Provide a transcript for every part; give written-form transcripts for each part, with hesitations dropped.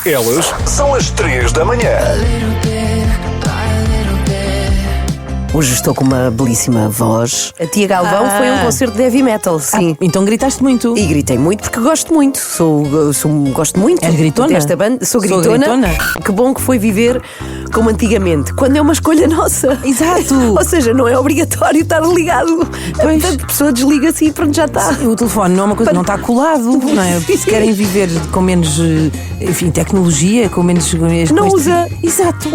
Elas são as 3 da manhã. Hoje estou com uma belíssima voz. A Tia Galvão foi a um concerto de heavy metal, sim. Então gritaste muito. E gritei muito porque gosto muito. Gosto muito. És gritona? Desta banda. Sou gritona. Que bom que foi viver como antigamente, quando é uma escolha nossa. Exato. Ou seja, não é obrigatório estar ligado. Pois. Portanto, a pessoa desliga-se e pronto, já está. O telefone não é uma coisa, não está colado, não é? Se querem viver com menos, enfim, tecnologia, com menos. Não usa. Exato.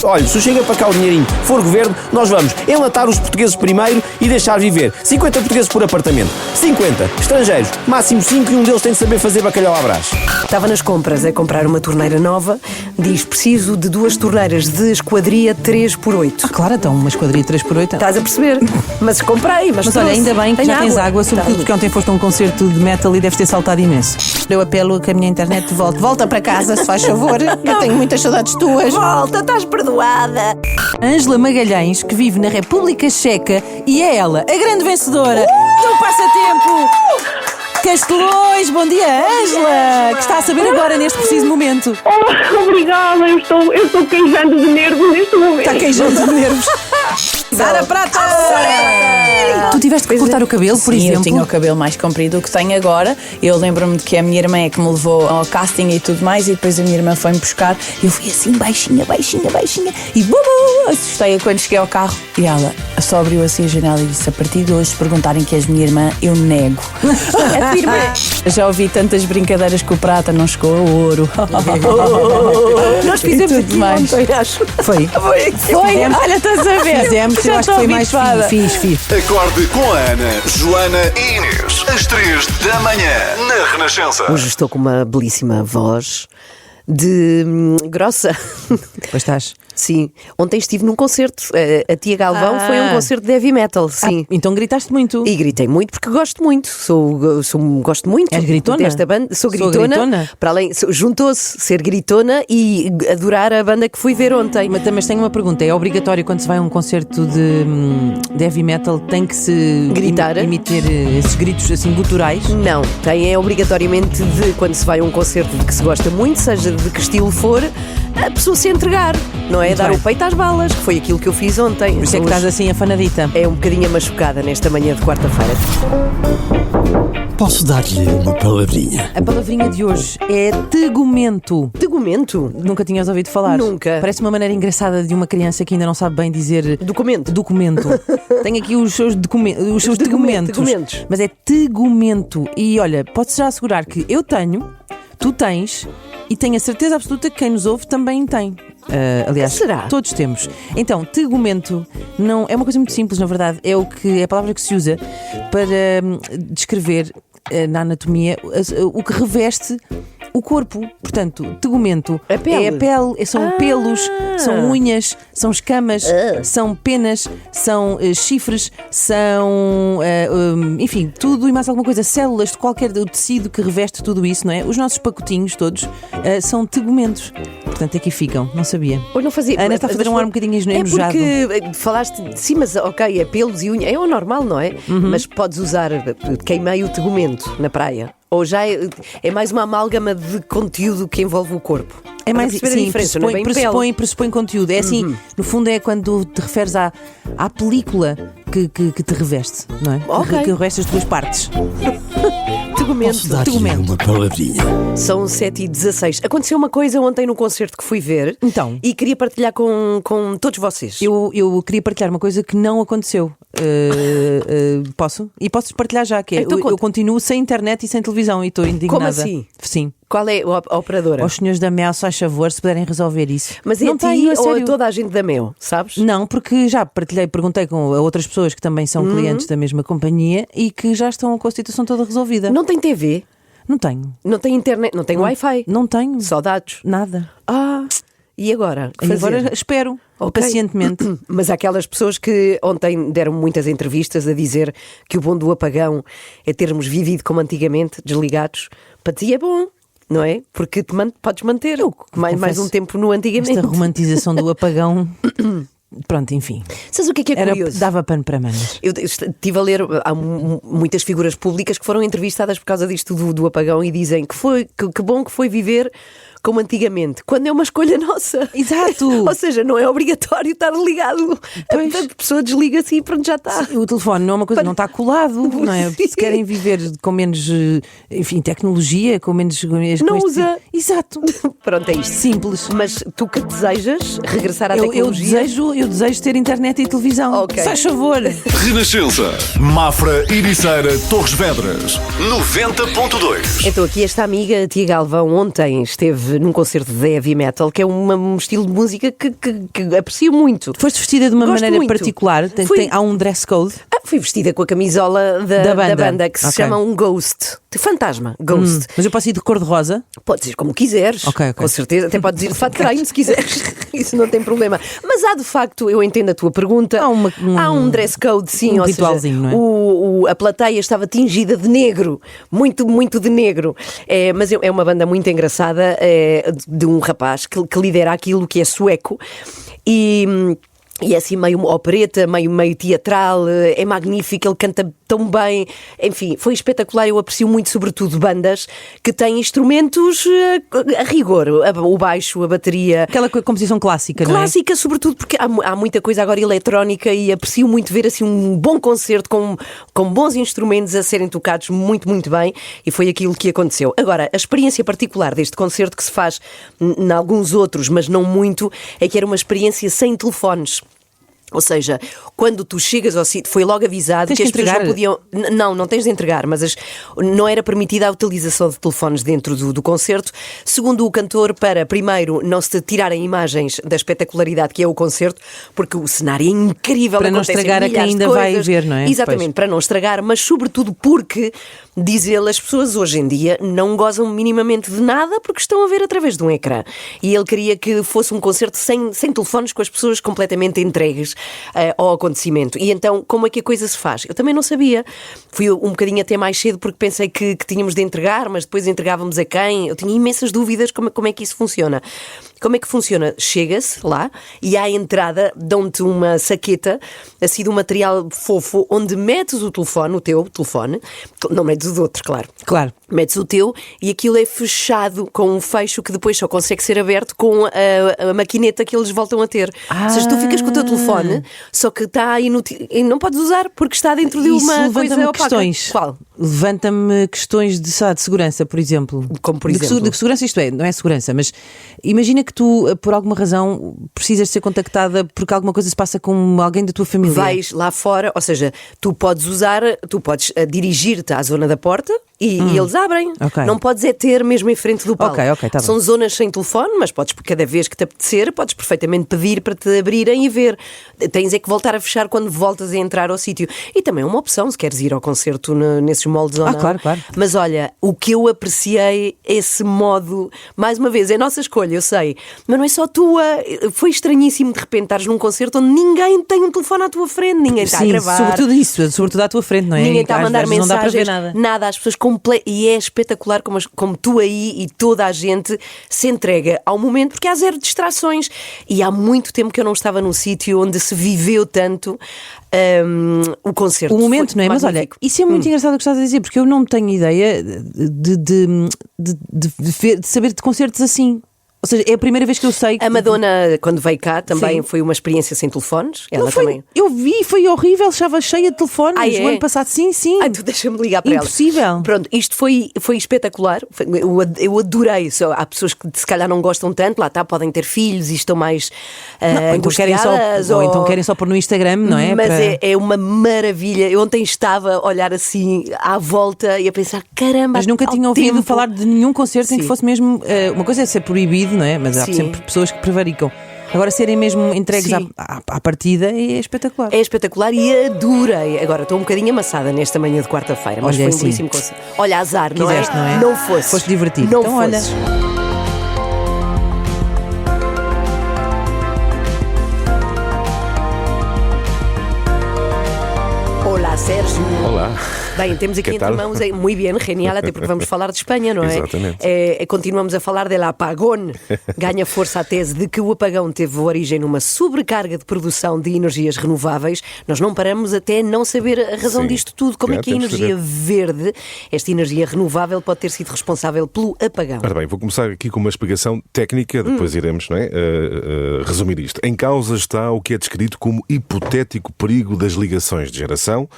Olha, se chega para cá o dinheirinho, for governo, nós vamos enlatar os portugueses primeiro e deixar viver 50 portugueses por apartamento, 50 estrangeiros, máximo 5, e um deles tem de saber fazer bacalhau à brás. Estava nas compras a comprar uma torneira nova. Diz, preciso de 2 torneiras de esquadria 3x8. Claro, então, uma esquadria 3x8. Estás a perceber? Mas comprei, mas Mas olha, ainda bem que Tem já tens água, sobretudo porque ontem foste a um concerto de metal e deves ter saltado imenso. Eu apelo que a minha internet volte. Volta para casa, se faz favor. Eu tenho muitas saudades tuas. Volta, estás perdoada. Ângela Magalhães, que vive na República Checa, e é ela, a grande vencedora do passatempo Castelões. Bom dia, Ângela, que está a saber agora neste preciso momento. Oh, obrigada, eu estou queijando de nervos neste momento. Está queijando de nervos. Sara Prata! Tu tiveste que cortar o cabelo, por Sim, exemplo? eu tinha o cabelo mais comprido do que tenho agora. Eu lembro-me de que a minha irmã é que me levou ao casting e tudo mais, e depois a minha irmã foi-me buscar e eu fui assim baixinha e bubu, assustei-a quando cheguei ao carro e ela só abriu assim a janela e disse: a partir de hoje, se perguntarem que és minha irmã, eu nego. A tua irmã. Já ouvi tantas brincadeiras que o prata não chegou a ouro. Nós fizemos tudo aqui mais. ontem, acho. Foi. Foi? Olha, estás a ver? Fizemos, eu Já acho que estou foi mais habituada. fixe. Acorde com a Ana, Joana e Inês. Às 3 da manhã, na Renascença. Hoje estou com uma belíssima voz de grossa. Pois estás. Sim. Ontem estive num concerto. A Tia Galvão foi a um concerto de heavy metal, sim. Então gritaste muito. E gritei muito porque gosto muito. Gosto muito. És gritona? Desta banda. Sou gritona. Para além, juntou-se ser gritona e adorar a banda que fui ver ontem. Mas tenho uma pergunta: é obrigatório quando se vai a um concerto de heavy metal, tem que se Gritar? emitir esses gritos assim guturais? Não, é obrigatoriamente de quando se vai a um concerto de que se gosta muito, seja de que estilo for, a pessoa se entregar, não é? Muito Dar bem. o peito às balas, que foi aquilo que eu fiz ontem. Por isso é que Hoje estás assim afanadita. é um bocadinho machucada nesta manhã de quarta-feira. Posso dar-lhe uma palavrinha? A palavrinha de hoje é tegumento. Tegumento? Nunca tinhas ouvido falar? Nunca. Parece uma maneira engraçada de uma criança que ainda não sabe bem dizer Documento. documento. Tem aqui os seus documentos. Documentos. Mas é tegumento. E olha, posso já assegurar que eu tenho, tu tens, e tenho a certeza absoluta que quem nos ouve também tem. Aliás, Será? todos temos. Então, tegumento não é uma coisa muito simples, na verdade. É a palavra que se usa para descrever na anatomia o que reveste o corpo. Portanto, tegumento A pele. é a pele, são pelos, são unhas, são escamas, são penas, são chifres, são enfim, tudo e mais alguma coisa, células de qualquer tecido que reveste tudo isso, não é? Os nossos pacotinhos todos são tegumentos. Portanto, aqui ficam, não sabia. Hoje não fazia. A Ana está a fazer um ar um bocadinho enojado. É porque falaste, sim, mas ok, é pelos e unhas, é o normal, não é? Mas podes usar, queimei o tegumento na praia. Ou já é mais uma amálgama de conteúdo que envolve o corpo. É mais Para perceber a diferença, não é bem pele. pressupõe conteúdo. É assim, no fundo é quando te referes à película que te reveste, não é? Ok. Que reveste as tuas partes. Tegumento. Posso dar-lhe tegumento. uma palavrinha? São 7h16. Aconteceu uma coisa ontem no concerto que fui ver. Então? E queria partilhar com todos vocês. Eu queria partilhar uma coisa que não aconteceu. Posso? E posso partilhar já, que é, Então eu continuo sem internet e sem televisão e estou indignada. Como assim? Sim. Qual é a operadora? Aos senhores da Mel, só a favor, se puderem resolver isso. Mas é não a ti tenho, a ou a sério. toda a gente da Mel, sabes? Não, porque já partilhei, perguntei com outras pessoas que também são clientes da mesma companhia e que já estão com a situação toda resolvida. Não tem TV, Não tenho. não tem internet, não tem Wi-Fi. Não tenho. Só dados. Nada. E agora? Que E fazer? agora espero, Ok. pacientemente. Mas há aquelas pessoas que ontem deram muitas entrevistas a dizer que o bom do apagão é termos vivido como antigamente, desligados. Para ti é bom, não é? Porque podes manter mais confesso, um tempo no antigamente. Esta romantização do apagão. Pronto, enfim. Sabes o que é curioso? Dava pano para mangas. Eu estive a ler, há muitas figuras públicas que foram entrevistadas por causa disto do apagão e dizem que bom que foi viver como antigamente, quando é uma escolha nossa. Exato. Ou seja, não é obrigatório estar ligado. Pois. A pessoa desliga-se e pronto, já está. O telefone não é uma coisa, não está colado, não é? Sim. Se querem viver com menos, enfim, tecnologia, com menos. Não usa. Exato. Pronto, é isto. Simples. Mas tu que desejas regressar à Eu tecnologia? desejo ter internet e televisão. Ok. Faz favor. Renascença, Mafra, Ericeira, Torres Vedras, 90.2. Então, aqui esta amiga, a Tia Galvão, ontem esteve num concerto de heavy metal, que é um estilo de música que aprecio muito. Foste vestida de uma Gosto maneira muito. particular. Há um dress code. Fui vestida com a camisola da banda que se Ok. chama um Ghost. De fantasma. Ghost. Mas eu posso ir de cor de rosa? Podes ir como quiseres, Ok. com certeza. Até podes ir de fato de treino se quiseres. Isso não tem problema. Mas há de facto, eu entendo a tua pergunta. Há Há um dress code, sim. um ou ritualzinho, seja, não é? a plateia estava tingida de negro. Muito, muito de negro. Mas é uma banda muito engraçada, de um rapaz que lidera aquilo que é sueco. E é assim meio opereta, meio teatral, é magnífico, ele canta tão bem, enfim, foi espetacular. Eu aprecio muito, sobretudo, bandas que têm instrumentos a rigor, o baixo, a bateria. Aquela composição clássica, não é? Clássica, sobretudo, porque há muita coisa agora eletrónica e aprecio muito ver assim um bom concerto com bons instrumentos a serem tocados muito, muito bem, e foi aquilo que aconteceu. Agora, a experiência particular deste concerto, que se faz em alguns outros, mas não muito, é que era uma experiência sem telefones. Ou seja, quando tu chegas ao sítio, foi logo avisado Tens que as que pessoas não entregar. podiam. Não tens de entregar, mas não era permitida a utilização de telefones dentro do concerto. Segundo o cantor, para primeiro não se tirarem imagens da espetacularidade que é o concerto, porque o cenário é incrível. Para não acontecem estragar a quem milhares de ainda vai coisas. ver, não é? Exatamente, Pois. para não estragar, mas sobretudo porque, diz ele, as pessoas hoje em dia não gozam minimamente de nada porque estão a ver através de um ecrã. E ele queria que fosse um concerto sem telefones, com as pessoas completamente entregues ao acontecimento. E então, como é que a coisa se faz? Eu também não sabia. Fui um bocadinho até mais cedo porque pensei que tínhamos de entregar, mas depois entregávamos a quem? Eu tinha imensas dúvidas como é que isso funciona. Como é que funciona? Chega-se lá e à entrada dão-te uma saqueta, assim, de um material fofo, onde metes o teu telefone, não metes o do outro, claro. Claro. Metes o teu e aquilo é fechado com um fecho que depois só consegue ser aberto com a maquineta que eles voltam a ter. Ou seja, tu ficas com o teu telefone, só que está inútil e não podes usar porque está dentro de Isso uma coisa levanta-me opaca. questões. Qual? Levanta-me questões de segurança, por exemplo. Como por de exemplo? de segurança, isto é, não é segurança, mas imagina que tu, por alguma razão, precisas ser contactada porque alguma coisa se passa com alguém da tua família. Vais lá fora, ou seja, tu podes dirigir-te à zona da porta e eles abrem. Ok. Não podes ter mesmo em frente do palco. Ok, tá bem. São zonas sem telefone, mas podes, cada vez que te apetecer, podes perfeitamente pedir para te abrirem e ver. Tens é que voltar a fechar quando voltas a entrar ao sítio. E também é uma opção, se queres ir ao concerto nesses moldes ou não. Claro. Mas olha, o que eu apreciei, esse modo, mais uma vez, é a nossa escolha, eu sei, mas não é só tua. Foi estranhíssimo de repente estares num concerto onde ninguém tem um telefone à tua frente, ninguém está a Sim, gravar. sobretudo isso, sobretudo à tua frente, não é? Ninguém está a Às mandar vezes não dá para ver mensagens, nada. às pessoas e é espetacular como tu aí e toda a gente se entrega ao momento, porque há zero distrações. E há muito tempo que eu não estava num sítio onde se viveu tanto o concerto. O momento, Foi não é? Mas olha, magnífico. isso é muito engraçado o que estás a dizer, porque eu não tenho ideia de saber de concertos assim. Ou seja, é a primeira vez que eu sei que... A Madonna, quando veio cá, também Sim. foi uma experiência sem telefones. Ela Não foi, também. eu vi, foi horrível, estava cheia de telefones. Ah, é? O ano passado, sim. Ai, tu deixa-me ligar para Impossível. ela. Pronto, isto foi espetacular. Eu adorei. Há pessoas que se calhar não gostam tanto, lá está, podem ter filhos e estão mais Ou então querem angustiadas. ou então querem só pôr no Instagram, não é? Mas Para- é uma maravilha. Eu ontem estava a olhar assim à volta e a pensar, caramba, Mas nunca há tinha ouvido tempo. falar de nenhum concerto em que Sim. fosse mesmo. Uma coisa é ser proibido, não é? Mas há Sim. sempre pessoas que prevaricam. Agora, serem mesmo entregues Sim. à partida é espetacular. É espetacular e adorei. Agora estou um bocadinho amassada nesta manhã de quarta-feira, mas Olha, foi um sim. belíssimo concerto. Olha, azar, Quiseste, não não é? é? Não fosses. Foste divertido. Não Então, olha. fosses. Olá, Sérgio. Olá. Bem, temos aqui Que entre tal? mãos, muito bem, genial, até porque vamos falar de Espanha, não é? Exatamente. Continuamos a falar del apagón. Ganha força a tese de que o apagão teve origem numa sobrecarga de produção de energias renováveis. Nós não paramos até não saber a razão Sim. disto tudo. Como é que a Temos de energia verde, esta energia renovável, pode ter sido responsável pelo apagão? Ora bem, vou começar aqui com uma explicação técnica, depois iremos, não é, resumir isto. Em causa está o que é descrito como hipotético perigo das ligações de geração,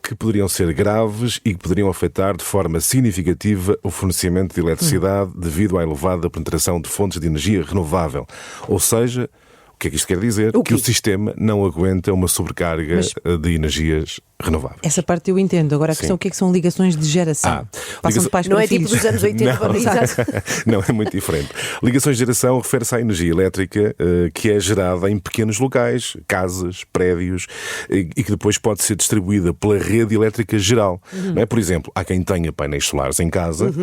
que poderiam ser graves e que poderiam afetar de forma significativa o fornecimento de eletricidade devido à elevada penetração de fontes de energia renovável. Ou seja, o que é que isto quer dizer? O quê? Que o sistema não aguenta uma sobrecarga de energias renováveis. Essa parte eu entendo. Agora a questão é o que são ligações de geração? Passam de pais Não para é tipo filhos. dos anos 80 para Não, é muito diferente. Ligações de geração refere-se à energia elétrica que é gerada em pequenos locais, casas, prédios, e que depois pode ser distribuída pela rede elétrica geral. Não é? Por exemplo, há quem tenha painéis solares em casa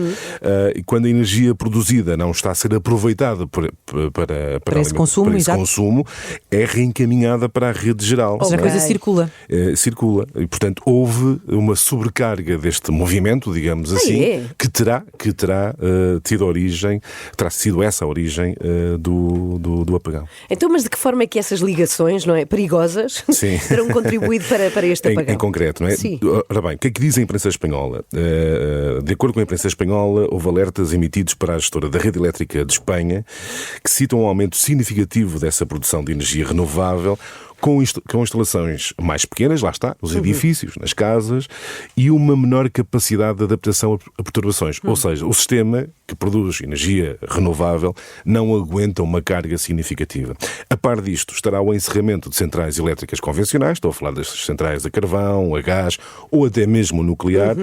e quando a energia produzida não está a ser aproveitada para esse consumo, para esse exato. consumo, é reencaminhada para a rede geral. Ou seja, a coisa circula. Circula. E, portanto, houve uma sobrecarga deste movimento, digamos assim, que terá tido origem, terá sido essa a origem do apagão. Então, mas de que forma é que essas ligações, não é, perigosas, Sim. terão contribuído para este apagão? Em concreto, não é? Sim. Ora bem, o que é que diz a imprensa espanhola? De acordo com a imprensa espanhola, houve alertas emitidos para a gestora da rede elétrica de Espanha que citam um aumento significativo dessa produção de energia renovável com instalações mais pequenas, lá está, nos edifícios, nas casas, e uma menor capacidade de adaptação a perturbações. Ou seja, o sistema que produz energia renovável não aguenta uma carga significativa. A par disto, estará o encerramento de centrais elétricas convencionais, estou a falar das centrais a carvão, a gás ou até mesmo nuclear,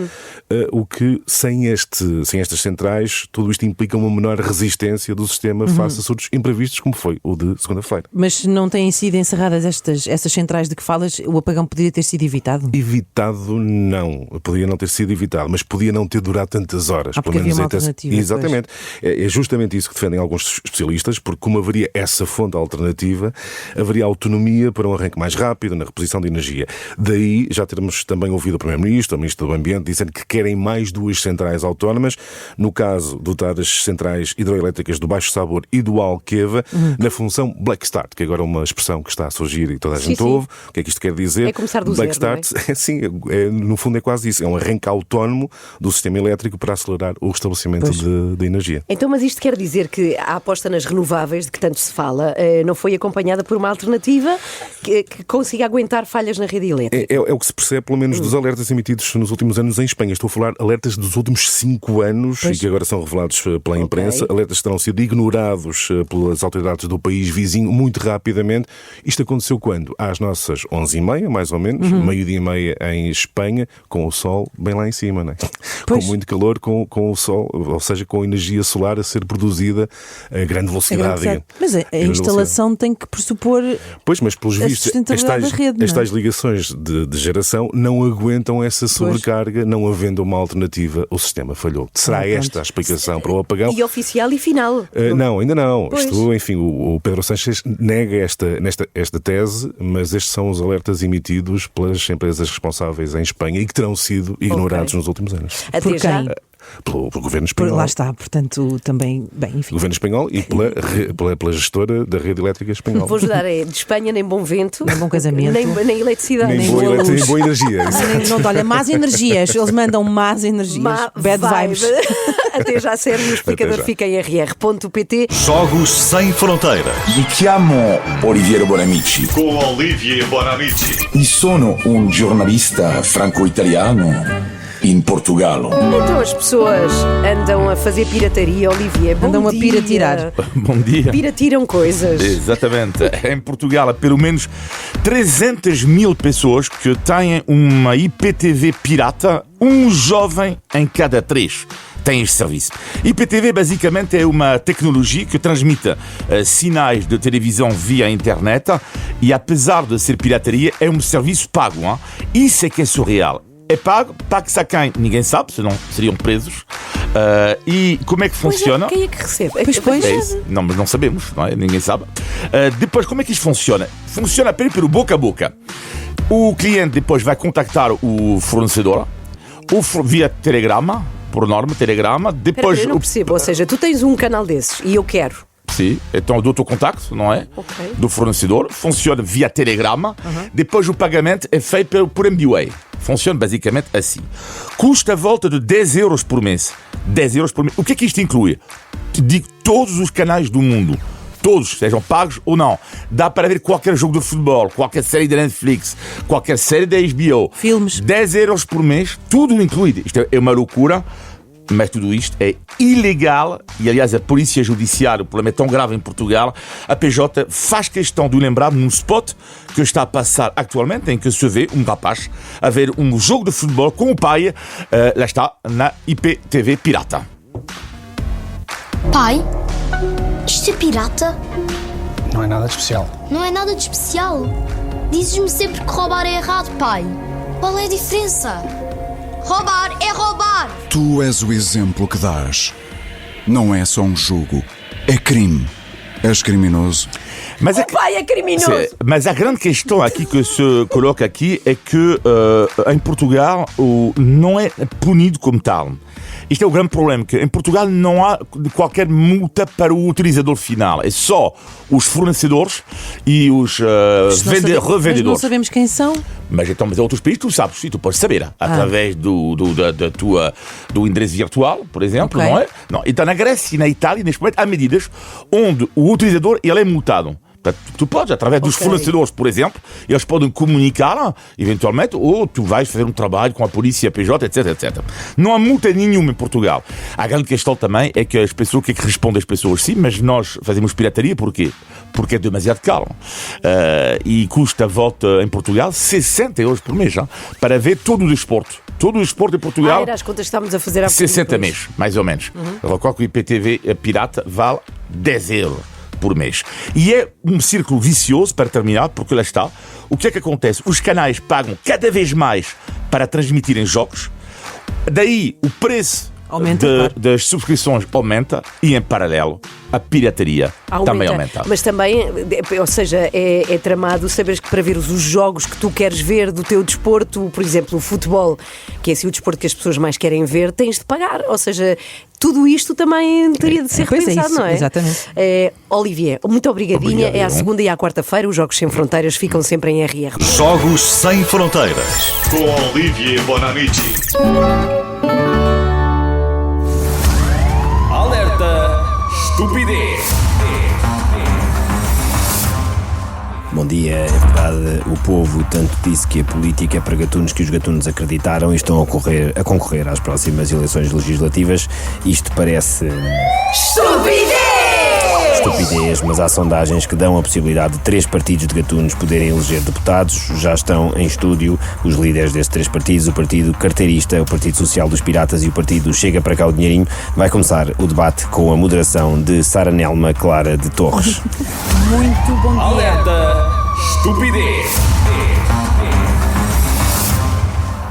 o que, sem estas centrais, tudo isto implica uma menor resistência do sistema face a surtos imprevistos, como foi o de segunda-feira. Mas não têm sido encerradas essas centrais de que falas? O apagão poderia ter sido evitado? Evitado não. Podia não ter sido evitado, mas podia não ter durado tantas horas. Porque havia uma alternativa. Exatamente. É justamente isso que defendem alguns especialistas, porque como haveria essa fonte alternativa, haveria autonomia para um arranque mais rápido na reposição de energia. Daí já teremos também ouvido o Primeiro-Ministro, o Ministro do Ambiente, dizendo que querem mais 2 centrais autónomas. No caso, dotar as centrais hidroelétricas do Baixo Sabor e do Alqueva na função Black Start, que agora é uma expressão que está a surgir e toda a gente ouve. O que é que isto quer dizer? É começar do Black zero, Start, no fundo é quase isso. É um arranque autónomo do sistema elétrico para acelerar o restabelecimento de energia. Então, mas isto quer dizer que a aposta nas renováveis, de que tanto se fala, não foi acompanhada por uma alternativa que consiga aguentar falhas na rede elétrica? É o que se percebe, pelo menos, dos alertas emitidos nos últimos anos em Espanha. Estou a falar alertas dos últimos 5 anos e que agora são revelados pela imprensa. Alertas que terão sido ignorados pelas autoridades do país vizinho muito rapidamente. Isto aconteceu quando? Às nossas 11h30, mais ou menos, meio-dia e meia em Espanha, com o sol bem lá em cima, não é? Com muito calor, com o sol, ou seja, com energia solar a ser produzida a grande velocidade. Mas a instalação tem que pressupor. Pois, mas pelos vistos, sustentabilidade da rede, estas ligações de geração não aguentam essa sobrecarga, não havendo uma alternativa, o sistema falhou. Será esta a explicação para o apagão? E oficial e final? Não, ainda não. Isto, enfim, o Pedro Sánchez nega esta tese, mas estes são os alertas emitidos pelas empresas responsáveis em Espanha e que terão sido ignorados nos últimos anos. Até já. Pelo governo espanhol. Lá está, portanto, também, bem, enfim. O governo espanhol e pela gestora da rede elétrica espanhola. Vou ajudar, de Espanha nem bom vento, nem bom casamento, nem eletricidade, nem boa energia. Olha, más energias, eles mandam más energias, bad vibes. Até já, Sérgio, o explicador fica em rr.pt. Jogos Sem Fronteiras. Mi chiamo Oliviero Bonamici Com Olivier Bonamici. e sono un giornalista franco-italiano in Portogallo. Então as pessoas andam a fazer pirataria, Olivier. Andam a piratirar. Bom dia. Piratiram coisas. Exatamente. Em Portugal há pelo menos 300 mil pessoas que têm uma IPTV pirata, um jovem em cada 3. Tem este serviço. IPTV basicamente é uma tecnologia que transmite sinais de televisão via internet e apesar de ser pirataria é um serviço pago. Hein? Isso é que é surreal. É pago, paga-se a quem? Ninguém sabe, senão seriam presos. E como é que funciona? Quem é que recebe? Pois. É isso. Não, mas não sabemos, não é? Ninguém sabe. Depois, como é que isto funciona? Funciona apenas pelo boca a boca. O cliente depois vai contactar o fornecedor. via telegrama, por norma, telegrama. Depois Eu não percebo, ou seja, tu tens um canal desses e eu quero. Sim, então eu dou o teu contacto, não é? Ok. Do fornecedor, funciona via telegrama. Depois o pagamento é feito por MBWay. Funciona basicamente assim. Custa a volta de 10 euros por mês. 10 euros por mês. O que é que isto inclui? Te digo todos os canais do mundo. Todos, sejam pagos ou não. Dá para ver qualquer jogo de futebol, qualquer série da Netflix, qualquer série da HBO. Filmes. 10 euros por mês, tudo incluído. Isto é uma loucura. Mas tudo isto é ilegal e, aliás, a Polícia Judiciária, o problema é tão grave em Portugal, a PJ faz questão de o lembrar num spot que está a passar atualmente, em que se vê um rapaz a ver um jogo de futebol com o pai, lá está, na IPTV Pirata. Pai, isto é pirata? Não é nada de especial. Não é nada de especial. Dizes-me sempre que roubar é errado, pai. Qual é a diferença? Roubar é roubar! Tu és o exemplo que dás. Não é só um jogo, é crime. És criminoso. Mas O pai é criminoso! Mas a grande questão aqui que se coloca aqui é que em Portugal não é punido como tal. Isto é o grande problema, que em Portugal não há qualquer multa para o utilizador final. É só os fornecedores e os revendedores. Mas não sabemos quem são. Mas em outros países tu sabes, sim, tu podes saber. Através do endereço virtual, por exemplo, Ok. não é? Não. Então na Grécia e na Itália, neste momento, há medidas onde o utilizador ele é multado. Tu podes, através dos fornecedores, por exemplo, eles podem comunicar, eventualmente, ou tu vais fazer um trabalho com a polícia, a PJ, etc, etc. Não há multa nenhuma em Portugal. A grande questão também é que as pessoas, o que é que respondem as pessoas? Sim, mas nós fazemos pirataria, porquê? Porque é demasiado caro. E custa a volta em Portugal 60 euros por mês, para ver todo o desporto. Todo o desporto em Portugal. Era as contas que estávamos a fazer há 60 meses, mais ou menos. Recordo que o IPTV pirata vale 10 euros por mês. E é um círculo vicioso, para terminar, porque lá está. O que é que acontece? Os canais pagam cada vez mais para transmitirem jogos. Daí o preço das subscrições aumenta e, em paralelo, a pirataria também aumenta. Mas também, ou seja, é tramado saberes que para ver os jogos que tu queres ver do teu desporto, por exemplo, o futebol, que é assim o desporto que as pessoas mais querem ver, tens de pagar. Ou seja, tudo isto também teria de ser repensado, isso, não é? Exatamente. Olivier, muito obrigadinha. É à segunda e à quarta-feira. Os Jogos Sem Fronteiras ficam sempre em RR. Jogos Sem Fronteiras com Olivier Bonamici. Alerta estupidez. Bom dia, é verdade, o povo tanto disse que a política é para gatunos que os gatunos acreditaram e estão a concorrer às próximas eleições legislativas. Isto parece... Estupidez, mas há sondagens que dão a possibilidade de 3 partidos de gatunos poderem eleger deputados. Já estão em estúdio os líderes destes 3 partidos, o Partido Carteirista, o Partido Social dos Piratas e o Partido Chega para cá o Dinheirinho. Vai começar o debate com a moderação de Sara Nelma Clara de Torres. Muito bom dia. Alerta estupidez.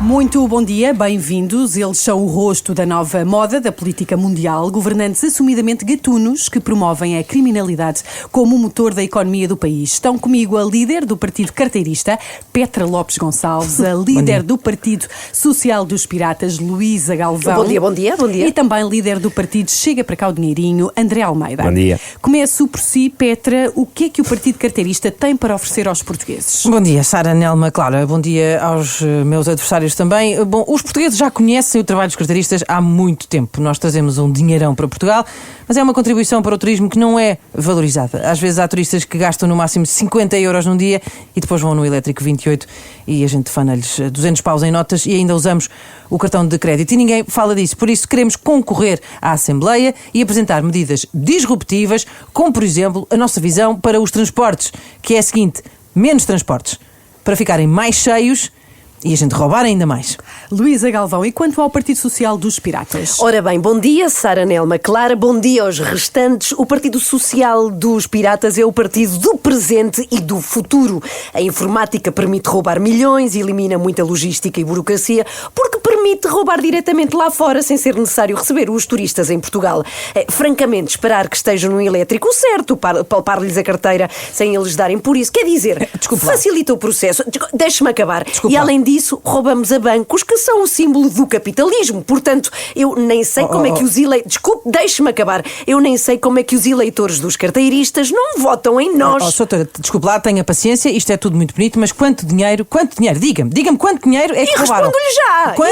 Muito bom dia, bem-vindos. Eles são o rosto da nova moda da política mundial, governantes assumidamente gatunos que promovem a criminalidade como motor da economia do país. Estão comigo a líder do Partido Carteirista, Petra Lopes Gonçalves, a líder do Partido Social dos Piratas, Luísa Galvão. Bom dia, bom dia, bom dia. E também líder do Partido Chega para cá o Dinheirinho, André Almeida. Bom dia. Começo por si, Petra. O que é que o Partido Carteirista tem para oferecer aos portugueses? Bom dia, Sara Nelma Clara. Bom dia aos meus adversários também. Bom, os portugueses já conhecem o trabalho dos carteiristas há muito tempo. Nós trazemos um dinheirão para Portugal, mas é uma contribuição para o turismo que não é valorizada. Às vezes há turistas que gastam no máximo 50 euros num dia e depois vão no elétrico 28 e a gente fana-lhes 200 paus em notas e ainda usamos o cartão de crédito. E ninguém fala disso. Por isso queremos concorrer à Assembleia e apresentar medidas disruptivas, como por exemplo a nossa visão para os transportes, que é a seguinte: menos transportes, para ficarem mais cheios e a gente roubar ainda mais. Luísa Galvão, e quanto ao Partido Social dos Piratas? Ora bem, bom dia, Sara Nelma Clara, bom dia aos restantes. O Partido Social dos Piratas é o partido do presente e do futuro. A informática permite roubar milhões, elimina muita logística e burocracia, porque permite roubar diretamente lá fora sem ser necessário receber os turistas em Portugal. Francamente, esperar que estejam no elétrico certo, palpar-lhes a carteira sem eles darem por isso, quer dizer, facilita o processo. Deixe-me acabar. E além disso, roubamos a bancos que são o símbolo do capitalismo. Portanto, eu nem sei como é que os eleitores... Desculpe, deixe-me acabar. Eu nem sei como é que os eleitores dos carteiristas não votam em nós. Doutora, desculpe lá, tenha paciência, isto é tudo muito bonito, mas quanto dinheiro, diga-me quanto dinheiro é que roubaram?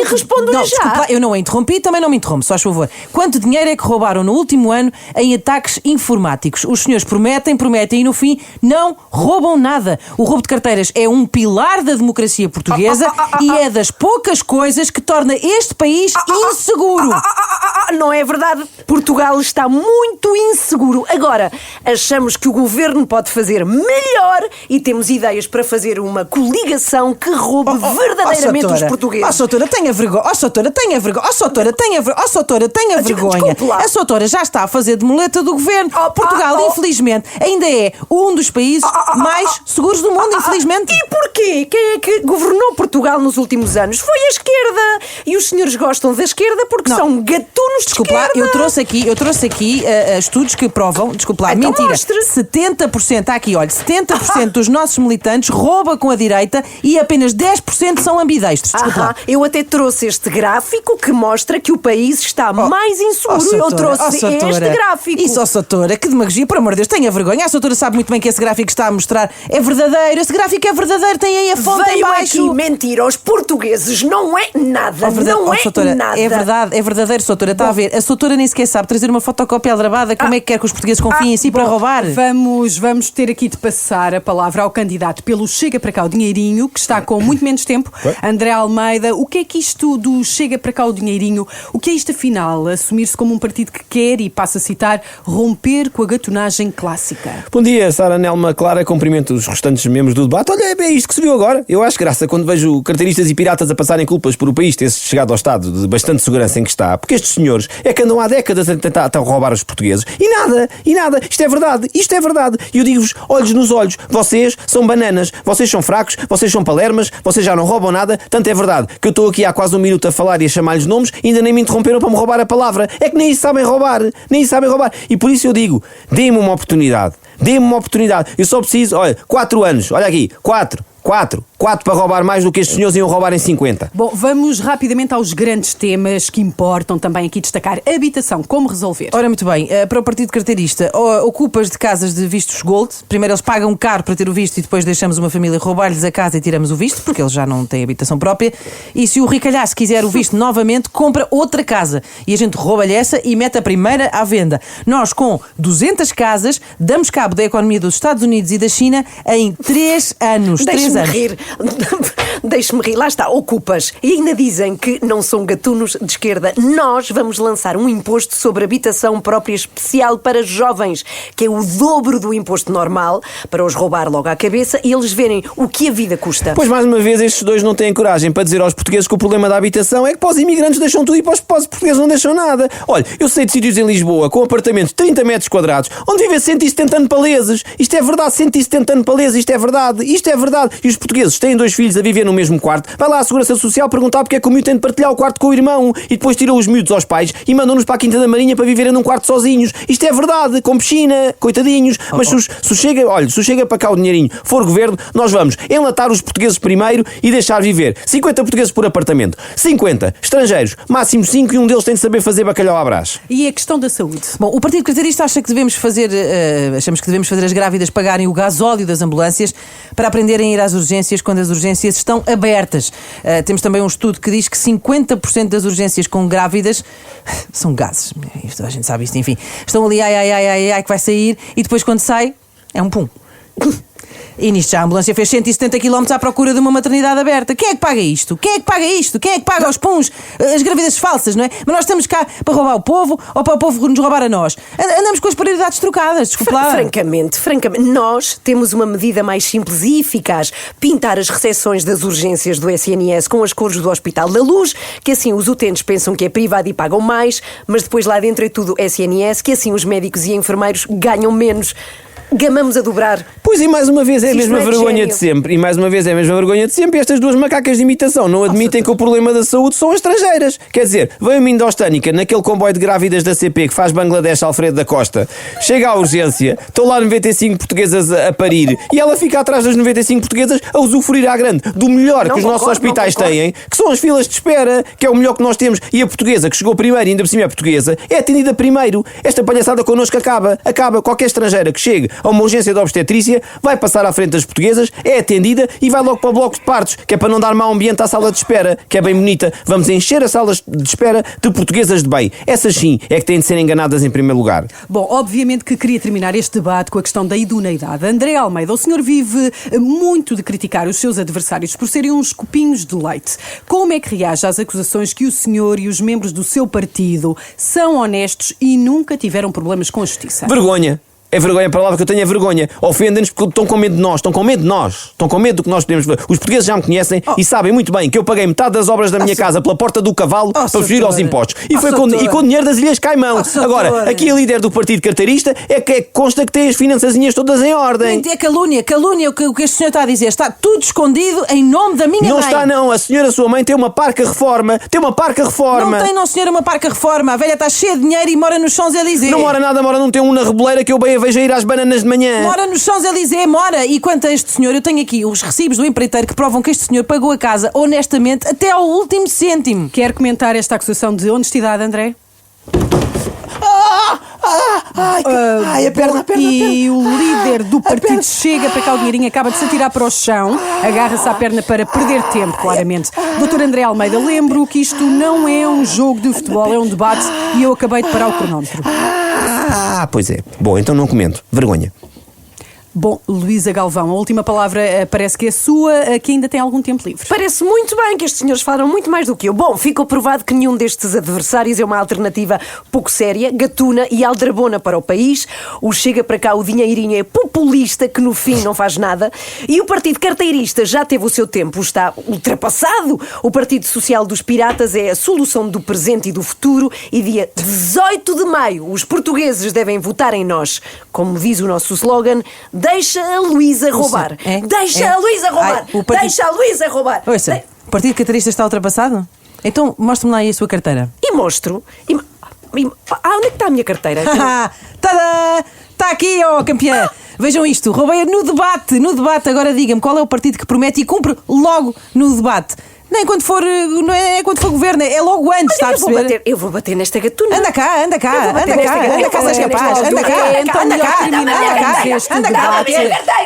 Respondo-lhe já. Desculpe lá, eu não a interrompi, também não me interrompe, só a favor. Quanto dinheiro é que roubaram no último ano em ataques informáticos? Os senhores prometem e no fim não roubam nada. O roubo de carteiras é um pilar da democracia portuguesa e é das poucas coisas que torna este país inseguro. Não é verdade? Portugal está muito inseguro. Agora, achamos que o governo pode fazer melhor e temos ideias para fazer uma coligação que roube verdadeiramente os portugueses. Doutora, tenha vergonha. Doutora, tenha vergonha. A doutora já está a fazer de muleta do governo. Portugal, infelizmente, ainda é um dos países mais seguros do mundo, infelizmente. E porquê? Quem é que governou Portugal nos últimos anos? Foi a esquerda. E os senhores gostam da esquerda porque são gatunos de esquerda. Eu trouxe aqui estudos que provam, então mentira, mostre. 70%, aqui, olha, 70% dos nossos militantes rouba com a direita e apenas 10% são ambidestros. Eu até trouxe este gráfico que mostra que o país está mais inseguro. Eu trouxe este gráfico. Isso, doutora, que demagogia, por amor de Deus, tenha vergonha. A doutora sabe muito bem que esse gráfico que está a mostrar é verdadeiro. Esse gráfico é verdadeiro, tem aí a fonte em baixo. Aqui mentir aos portugueses, não é nada. Nada. É verdadeiro, doutora, está a ver. A doutora nem sequer sabe trazer uma fotocópia aldrabada. Como é que quer que os portugueses confiem em si para roubar? Vamos ter aqui de passar a palavra ao candidato pelo Chega para cá o Dinheirinho, que está com muito menos tempo. André Almeida, o que é que isto do Chega para cá o Dinheirinho, o que é isto afinal? Assumir-se como um partido que quer, e passo a citar, romper com a gatunagem clássica. Bom dia, Sara Nelma Clara, cumprimento os restantes membros do debate. Olha, é isto que se viu agora. Eu acho graça quando vejo carteiristas e piratas a passarem culpas por o país ter chegado ao estado de bastante segurança em que está, porque estes senhores é que andam há décadas a tentar roubar os portugueses. E nada, isto é verdade. E eu digo-vos, olhos nos olhos, vocês são bananas, vocês são fracos, vocês são palermas, vocês já não roubam nada, tanto é verdade que eu estou aqui há quase um minuto a falar e a chamar-lhes nomes e ainda nem me interromperam para me roubar a palavra. É que nem isso sabem roubar. E por isso eu digo, deem-me uma oportunidade. Eu só preciso, 4 anos, olha aqui, 4 para roubar mais do que estes senhores iam roubar em 50. Bom, vamos rapidamente aos grandes temas que importam também aqui destacar. Habitação, como resolver? Ora, muito bem, para o Partido Carteirista, ocupas de casas de vistos gold. Primeiro eles pagam caro para ter o visto e depois deixamos uma família roubar-lhes a casa e tiramos o visto, porque eles já não têm habitação própria. E se o ricalhaço quiser o visto novamente, compra outra casa. E a gente rouba-lhe essa e mete a primeira à venda. Nós, com 200 casas, damos cabo da economia dos Estados Unidos e da China em 3 anos. Deixe-me rir, lá está, ocupas. E ainda dizem que não são gatunos de esquerda. Nós vamos lançar um imposto sobre habitação própria especial para jovens, que é o dobro do imposto normal, para os roubar logo à cabeça e eles verem o que a vida custa. Pois, mais uma vez, estes dois não têm coragem para dizer aos portugueses que o problema da habitação é que para os imigrantes deixam tudo e para os portugueses não deixam nada. Olha, eu sei de sítios em Lisboa com apartamentos de 30 metros quadrados onde vivem 170 nepaleses. Isto é verdade, 170 nepaleses, isto é verdade. E os portugueses têm 2 filhos a viver no mesmo quarto. Vai lá à Segurança Social perguntar porque é que o miúdo tem de partilhar o quarto com o irmão e depois tiram os miúdos aos pais e mandam-nos para a Quinta da Marinha para viverem num quarto sozinhos. Isto é verdade, com piscina, coitadinhos. Mas se o Chega para cá o Dinheirinho for governo, nós vamos enlatar os portugueses primeiro e deixar viver 50 portugueses por apartamento, 50 estrangeiros, máximo 5, e um deles tem de saber fazer bacalhau à brás. E a questão da saúde? Bom, o Partido Carteirista acha que devemos fazer as grávidas pagarem o gasóleo das ambulâncias para aprenderem a ir às urgências quando as urgências estão abertas. Temos também um estudo que diz que 50% das urgências com grávidas são gases. Isto, a gente sabe isto, enfim. Estão ali, ai, que vai sair, e depois quando sai, é um pum. E nisto já a ambulância fez 170 km à procura de uma maternidade aberta. Quem é que paga isto? Quem é que paga os puns? As gravidezes falsas, não é? Mas nós estamos cá para roubar o povo ou para o povo nos roubar a nós? Andamos com as prioridades trocadas, desculpa lá. Francamente, nós temos uma medida mais simples e eficaz. Pintar as recepções das urgências do SNS com as cores do Hospital da Luz, que assim os utentes pensam que é privado e pagam mais, mas depois lá dentro é tudo SNS, que assim os médicos e enfermeiros ganham menos. gamamos a dobrar. Pois, e mais uma vez é a Isto mesma não é vergonha gênio. de sempre. E mais uma vez é a mesma vergonha de sempre. E estas duas macacas de imitação não admitem que o problema da saúde são as estrangeiras. Quer dizer, vem uma indostânica naquele comboio de grávidas da CP que faz Bangladesh Alfredo da Costa. Chega à urgência, estão lá 95 portuguesas a parir e ela fica atrás das 95 portuguesas a usufruir à grande do melhor que os nossos hospitais têm, que são as filas de espera, que é o melhor que nós temos. E a portuguesa, que chegou primeiro e ainda por cima é portuguesa, é atendida primeiro. Esta palhaçada connosco acaba. Qualquer estrangeira que chegue a uma urgência de obstetrícia vai passar à frente das portuguesas, é atendida e vai logo para o bloco de partos, que é para não dar mau ambiente à sala de espera, que é bem bonita. Vamos encher as salas de espera de portuguesas de bem. Essas sim é que têm de ser enganadas em primeiro lugar. Bom, obviamente que queria terminar este debate com a questão da idoneidade. André Almeida, o senhor vive muito de criticar os seus adversários por serem uns copinhos de leite. Como é que reage às acusações que o senhor e os membros do seu partido são honestos e nunca tiveram problemas com a justiça? Vergonha. É vergonha, a palavra que eu tenho é vergonha. Ofendem-nos porque estão com medo de nós. Estão com medo de nós. Estão com medo do que nós podemos fazer. Os portugueses já me conhecem e sabem muito bem que eu paguei metade das obras da minha casa pela porta do cavalo para fugir aos impostos. E foi com o dinheiro das Ilhas Caimão. Agora, aqui a líder do Partido Carteirista é que consta que tem as finançazinhas todas em ordem. É calúnia o que este senhor está a dizer. Está tudo escondido em nome da minha mãe. Não está não. A senhora, sua mãe, tem uma parca reforma. Não tem, não senhora, uma parca reforma. A velha está cheia de dinheiro e mora nos Champs-Élysées. Não mora nada, não tem um na reboleira que eu bem a vejo a ir às bananas de manhã. Mora nos Champs-Élysées, mora. E quanto a este senhor, eu tenho aqui os recibos do empreiteiro que provam que este senhor pagou a casa honestamente até ao último cêntimo. Quer comentar esta acusação de honestidade, André? A perna. E o líder do partido chega para cá o dinheirinho, acaba de se atirar para o chão, agarra-se à perna para perder tempo, claramente. Doutor André Almeida, lembro que isto não é um jogo de futebol, é um debate e eu acabei de parar o cronómetro. Pois é. Bom, então não comento. Vergonha. Bom, Luísa Galvão, a última palavra parece que é sua, que ainda tem algum tempo livre. Parece muito bem que estes senhores falaram muito mais do que eu. Bom, ficou provado que nenhum destes adversários é uma alternativa pouco séria, gatuna e aldrabona para o país. O Chega para cá, o dinheirinho é populista, que no fim não faz nada. E o Partido Carteirista já teve o seu tempo, está ultrapassado. O Partido Social dos Piratas é a solução do presente e do futuro. E dia 18 de maio, os portugueses devem votar em nós. Como diz o nosso slogan, deixa a Luísa roubar. Deixa a Luísa roubar. Deixa a Luísa roubar. Ouça, o Partido Carteirista está ultrapassado? Então mostre-me lá aí a sua carteira. E mostro. Onde é que está a minha carteira? Tadá! Está aqui, ó campeã! Vejam isto, roubei no debate. Agora diga-me qual é o partido que promete e cumpre logo no debate. Nem quando for, não é quando for governo, é logo antes, está a perceber? Eu vou bater nesta gatuna. Anda cá, sejas capaz. Anda cá.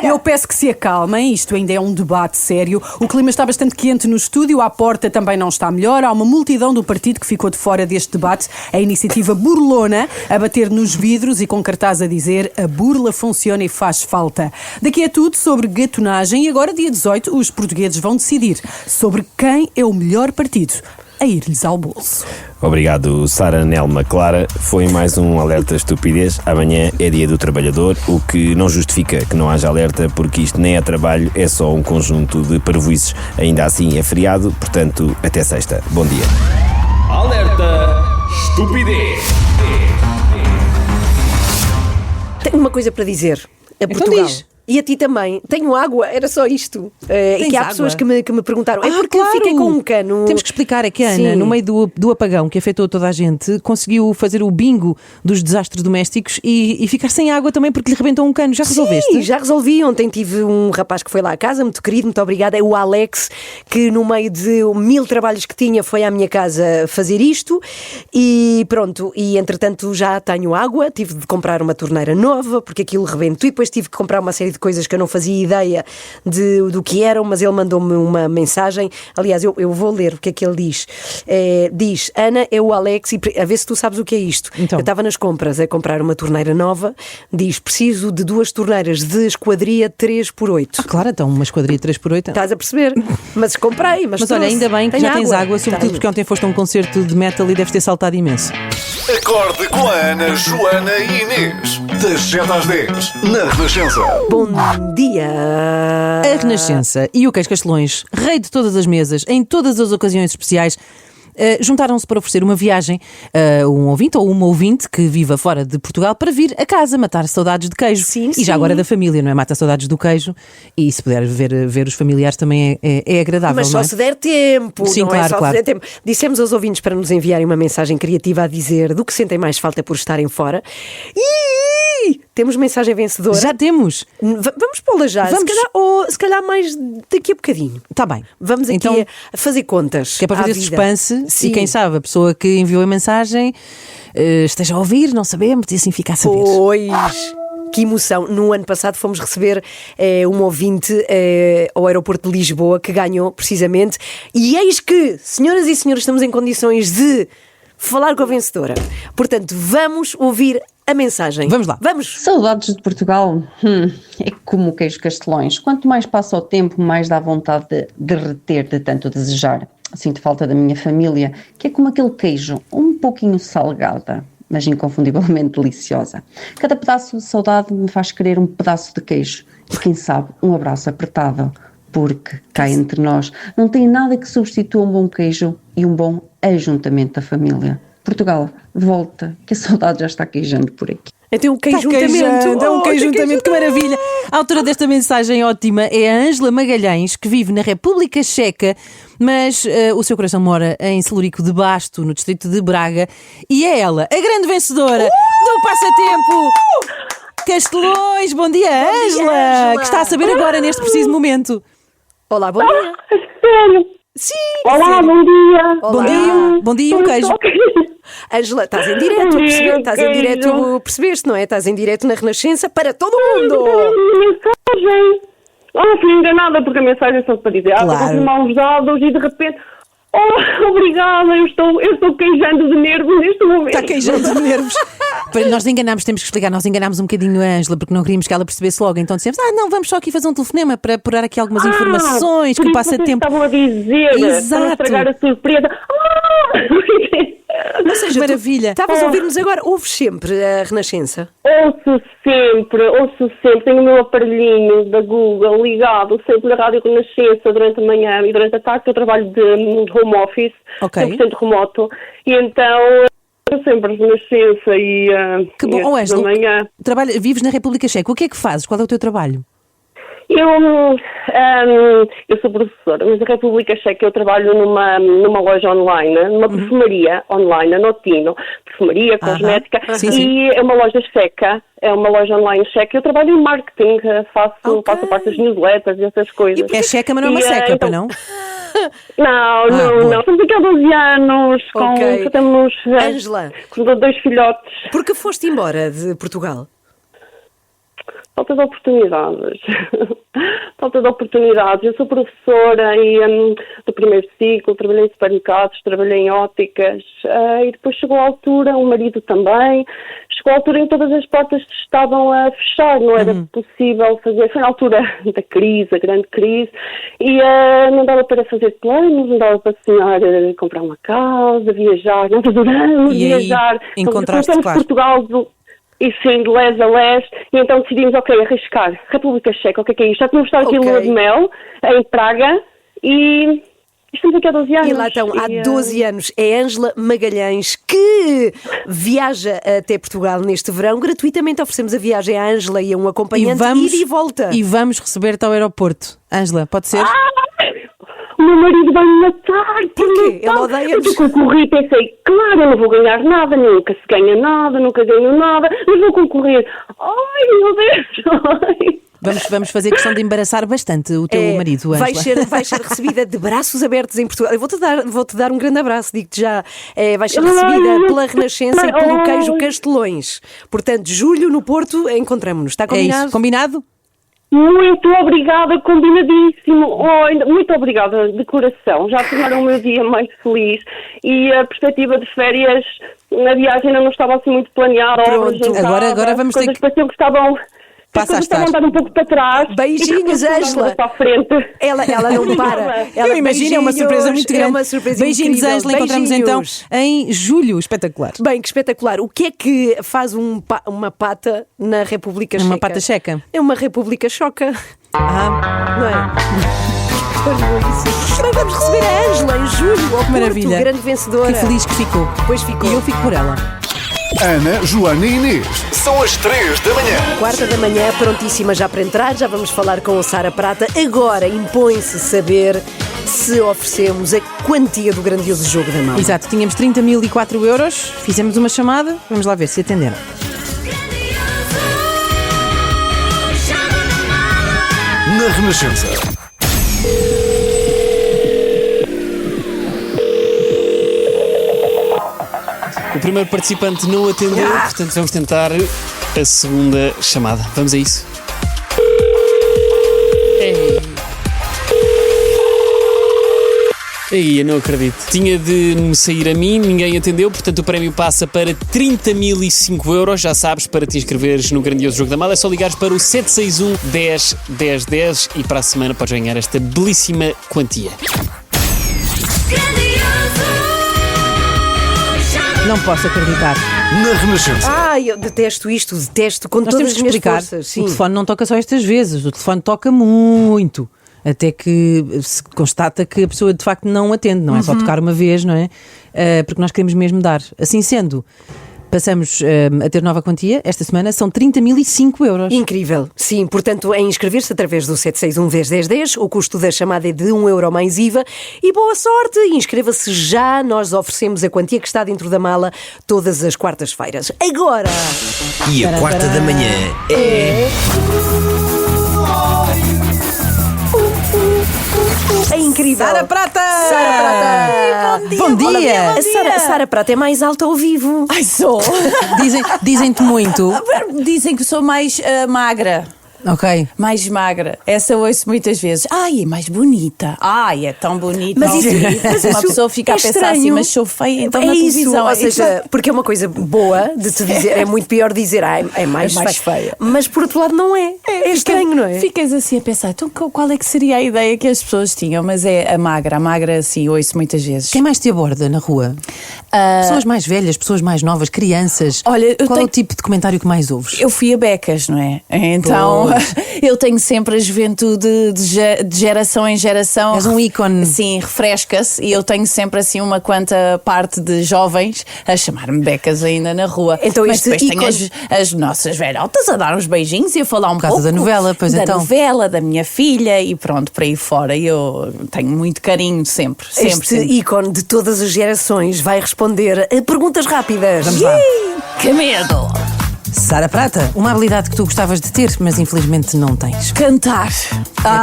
Eu peço que se acalmem, isto ainda é um debate sério. O clima está bastante quente no estúdio, à porta também não está melhor. Há uma multidão do partido que ficou de fora deste debate. A iniciativa burlona a bater nos vidros e com cartaz a dizer: a burla funciona e faz falta. Daqui é tudo sobre gatunagem e agora, dia 18, os portugueses vão decidir sobre quem é o melhor partido a ir-lhes ao bolso. Obrigado, Sara Nelma Clara. Foi mais um Alerta Estupidez. Amanhã é dia do trabalhador, o que não justifica que não haja alerta, porque isto nem é trabalho, é só um conjunto de parvoices. Ainda assim é feriado, portanto, até sexta. Bom dia. Alerta Estupidez. Tenho uma coisa para dizer a Portugal. Então diz. E a ti também. Tenho água, era só isto. E que há pessoas que me perguntaram. É porque claro. Fiquei com um cano. Temos que explicar, é que a Ana, no meio do apagão que afetou toda a gente, conseguiu fazer o bingo dos desastres domésticos e ficar sem água também porque lhe rebentou um cano. Já resolveste? Sim, já resolvi. Ontem tive um rapaz que foi lá à casa, muito querido, muito obrigada. É o Alex, que no meio de 1000 trabalhos que tinha foi à minha casa fazer isto. E pronto, e entretanto já tenho água. Tive de comprar uma torneira nova porque aquilo rebentou e depois tive que comprar uma série de coisas que eu não fazia ideia do que eram, mas ele mandou-me uma mensagem. Aliás, eu vou ler o que é que ele diz. Diz: Ana, é o Alex, e a ver se tu sabes o que é isto. Então. Eu estava nas compras a comprar uma torneira nova. Diz: preciso de 2 torneiras de esquadria 3x8. Claro, então uma esquadria 3x8. Estás a perceber? Mas comprei. Mas olha, ainda bem que tenho já tens água, sobretudo Tenho. porque ontem foste a um concerto de metal e deves ter saltado imenso. Acorde com a Ana, Joana e Inês. Das 7 às 10, na Renascença. Bom dia. A Renascença e o Queijo Castelões, rei de todas as mesas, em todas as ocasiões especiais, juntaram-se para oferecer uma viagem a um ouvinte ou uma ouvinte que viva fora de Portugal para vir a casa matar saudades de queijo. Sim, e já agora da família, não é? Mata saudades do queijo e se puder ver os familiares também é agradável. Mas não só é? se der tempo. Sim, não claro, é só claro. se der tempo. Dissemos aos ouvintes para nos enviarem uma mensagem criativa a dizer do que sentem mais falta por estarem fora. E temos mensagem vencedora. Já temos. Vamos pô-la já. Vamos. Se calhar mais daqui a bocadinho. Está bem. Vamos aqui Então, a fazer contas. que é para fazer à vida. suspense Sim. e quem sabe a pessoa que enviou a mensagem esteja a ouvir, não sabemos, e assim fica a saber. Pois. Que emoção. No ano passado fomos receber um ouvinte ao aeroporto de Lisboa que ganhou precisamente. E eis que, senhoras e senhores, estamos em condições de falar com a vencedora. Portanto, vamos ouvir a mensagem. Vamos lá. Vamos. Saudades de Portugal? É como o queijo Castelões. Quanto mais passa o tempo, mais dá vontade de derreter de tanto desejar. Sinto falta da minha família, que é como aquele queijo, um pouquinho salgada, mas inconfundivelmente deliciosa. Cada pedaço de saudade me faz querer um pedaço de queijo. E quem sabe, um abraço apertável. Porque, cá entre nós, não tem nada que substitua um bom queijo e um bom ajuntamento da família. Portugal, volta, que a saudade já está queijando por aqui. Então, um queijuntamento. É um queijuntamento, que maravilha. A autora desta mensagem ótima é a Ângela Magalhães, que vive na República Checa, mas o seu coração mora em Celurico de Basto, no distrito de Braga, e é ela, a grande vencedora do Passatempo Castelões. Bom dia, Ângela, que está a saber agora, neste preciso momento. Olá, bom dia. Sério? Sim. Olá, bom dia. Olá. Bom dia, um queijo. Ângela, estás em direto, percebeste, não é? Estás em direto na Renascença para todo mundo. Mensagem. Fui enganada porque a mensagem só para dizer, Claro. vou confirmar os dados e de repente, obrigada, eu estou queijando de nervos neste momento. Está queijando de nervos. Nós enganámos, temos que explicar, nós enganámos um bocadinho a Ângela porque não queríamos que ela percebesse logo, então dissemos, não, vamos só aqui fazer um telefonema para apurar aqui algumas informações que o Passatempo... Estavam a dizer, para não Exato. estragar a surpresa. Ou seja, maravilha. Estavas a ouvir-nos agora, ouves sempre a Renascença? Ouço sempre, tenho o meu aparelhinho da Google ligado sempre na Rádio Renascença durante a manhã e durante a tarde, que eu trabalho de home office, Ok. 100% remoto, e então eu sempre Renascença e Que bom, da Ângela, manhã. vives na República Checa, o que é que fazes? Qual é o teu trabalho? Eu sou professora, mas na República Checa eu trabalho numa loja online, numa perfumaria online, a Notino, perfumaria, cosmética, Sim. é uma loja checa, é uma loja online checa. Eu trabalho em marketing, faço parte das newsletters e essas coisas. É checa, mas não é uma seca, para não? Não. Estamos aqui há 12 anos, temos Ângela, com 2 filhotes. por que foste embora de Portugal? Falta de oportunidades. Falta de oportunidades. Eu sou professora e do primeiro ciclo, trabalhei em supermercados, trabalhei em ópticas e depois chegou a altura, o marido também, chegou a altura em que todas as portas estavam a fechar, não era possível fazer, foi na altura da crise, a grande crise, e não dava para fazer planos, não dava para sonhar comprar uma casa, viajar, nós adoramos viajar. Encontraste, claro. Portugal e sim, de les a les, e então decidimos, arriscar. República Checa, o que é isto? Já tínhamos estado aqui em lua de mel, em Praga, e estamos aqui há 12 anos. E lá estão, há 12 anos, é Ângela Magalhães que viaja até Portugal neste verão. Gratuitamente oferecemos a viagem à Ângela e a um acompanhante ida e volta. E vamos receber-te ao aeroporto. Ângela, pode ser? O meu marido vai me matar. Porquê? Ele odeia-nos. Eu concorri e pensei, claro, eu não vou ganhar nada, nunca se ganha nada, nunca ganho nada, mas vou concorrer. Ai, meu Deus. Vamos fazer questão de embaraçar bastante o teu marido, Ângela. Vais ser recebida de braços abertos em Portugal. Eu vou-te dar um grande abraço, digo-te já. Vais ser recebida pela Renascença e pelo queijo Castelões. Portanto, julho no Porto, encontramos-nos. Está combinado? É isso, combinado? Muito obrigada, combinadíssimo. Muito obrigada, de coração. Já tornaram o meu dia mais feliz. E a perspectiva de férias, na viagem ainda não estava assim muito planeada. Pronto, agora vamos ter que... pareciam que estavam... Passa a estar. Estavam a andar um pouco para trás. Beijinhos, Ângela. Para a frente. Ela não para. Eu imagino, é uma surpresa muito grande. É uma surpresa Beijinhos, incrível. Ângela. Encontramos então em julho. Espetacular. Bem, que espetacular. O que é que faz uma pata na República Checa? Uma pata checa? É uma República Choca. Não é? adoro isso. Também vamos receber a Ângela em julho, ao Maravilha. Porto, grande vencedora. Que feliz que ficou. Pois ficou. E eu fico por ela. Ana, Joana e Inês. São as 3 da manhã. 4 da manhã, prontíssima já para entrar. Já vamos falar com a Sara Prata. Agora impõe-se saber se oferecemos a quantia do grandioso jogo da mão. Exato, tínhamos 30.004 euros, fizemos uma chamada, vamos lá ver se atenderam. Na Renascença. O primeiro participante não atendeu, portanto vamos tentar a segunda chamada. Vamos a isso. Ei, eu não acredito. Tinha de me sair a mim, ninguém atendeu, portanto o prémio passa para 30.005 euros. Já sabes, para te inscreveres no grandioso jogo da mala é só ligares para o 761 10 10 10 e para a semana podes ganhar esta belíssima quantia. Não posso acreditar. Na Renascença. Ai, eu detesto isto, detesto com Nós todas temos as que minhas explicar. forças. O Sim. telefone não toca só estas vezes, o telefone toca muito. Até que se constata que a pessoa de facto não atende, não é só tocar uma vez, não é? Porque nós queremos mesmo dar. Assim sendo, passamos a ter nova quantia. Esta semana são 30.005 euros. Incrível. Sim, portanto, é inscrever-se através do 761 10 10 10. O custo da chamada é de 1 euro mais IVA. E boa sorte! Inscreva-se já. Nós oferecemos a quantia que está dentro da mala todas as quartas-feiras. Agora! E a quarta da manhã é... É incrível! Sara Prata! Sara Prata! Bom dia! A Sara Prata é mais alta ao vivo. Ai, sou. Dizem-te muito. Dizem que sou mais magra. Ok. Mais magra. Essa eu ouço muitas vezes. Ai, é mais bonita. Ai, é tão bonita. Mas isso, Uma pessoa fica a pensar assim, mas sou feia, então é na isso, televisão. ou seja, porque é uma coisa boa de te dizer, é muito pior dizer, é mais feia. Mas por outro lado não é. É estranho, não é? Ficas assim a pensar, então qual é que seria a ideia que as pessoas tinham? Mas é a magra assim, ouço muitas vezes. Quem mais te aborda na rua? Pessoas mais velhas, pessoas mais novas, crianças. Olha, qual é o tipo de comentário que mais ouves? Eu fui a becas, não é? Então eu tenho sempre a juventude de geração em geração. És um ícone. Sim, refresca-se. E eu tenho sempre assim uma quanta parte de jovens a chamar-me becas ainda na rua. Então, mas depois tenho as nossas velhotas a dar uns beijinhos e a falar um pouco da novela, pois da então. novela, da minha filha e pronto, por aí fora. E eu tenho muito carinho sempre. Este ícone de todas as gerações vai responder a perguntas rápidas. Vamos lá. Que medo! Sara Prata, uma habilidade que tu gostavas de ter, mas infelizmente não tens. Cantar.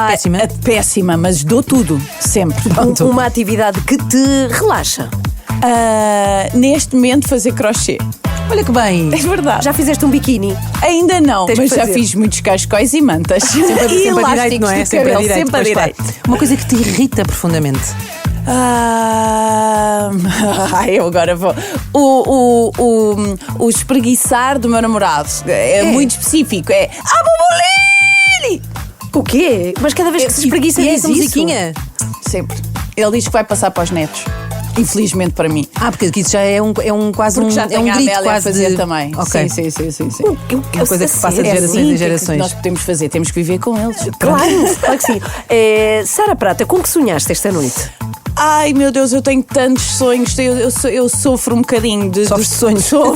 péssima? É péssima, mas dou tudo, sempre. Uma atividade que te relaxa. Neste momento, fazer crochê. Olha que bem. É verdade. Já fizeste um biquíni? Ainda não, Tens mas que já fazer. fiz muitos cascóis e mantas. Sempre a direito, não é? Sempre a direito. Sempre a Pois, claro. direito. Uma coisa que te irrita profundamente. Eu agora vou. O espreguiçar do meu namorado é muito específico. É Bobolini! O quê? Mas cada vez que se espreguiça diz essa isso? musiquinha? Sempre. Ele diz que vai passar para os netos. Infelizmente para mim. Porque isso já é quase Porque já é tenho um a grito Amélia quase a fazer de... também. Ok. Sim. Uma coisa que se passa de gerações em gerações. Nós podemos fazer, temos que viver com eles. Claro que sim. Sara Prata, com que sonhaste esta noite? Ai meu Deus, eu tenho tantos sonhos. Eu sofro um bocadinho de sonhos. Sofro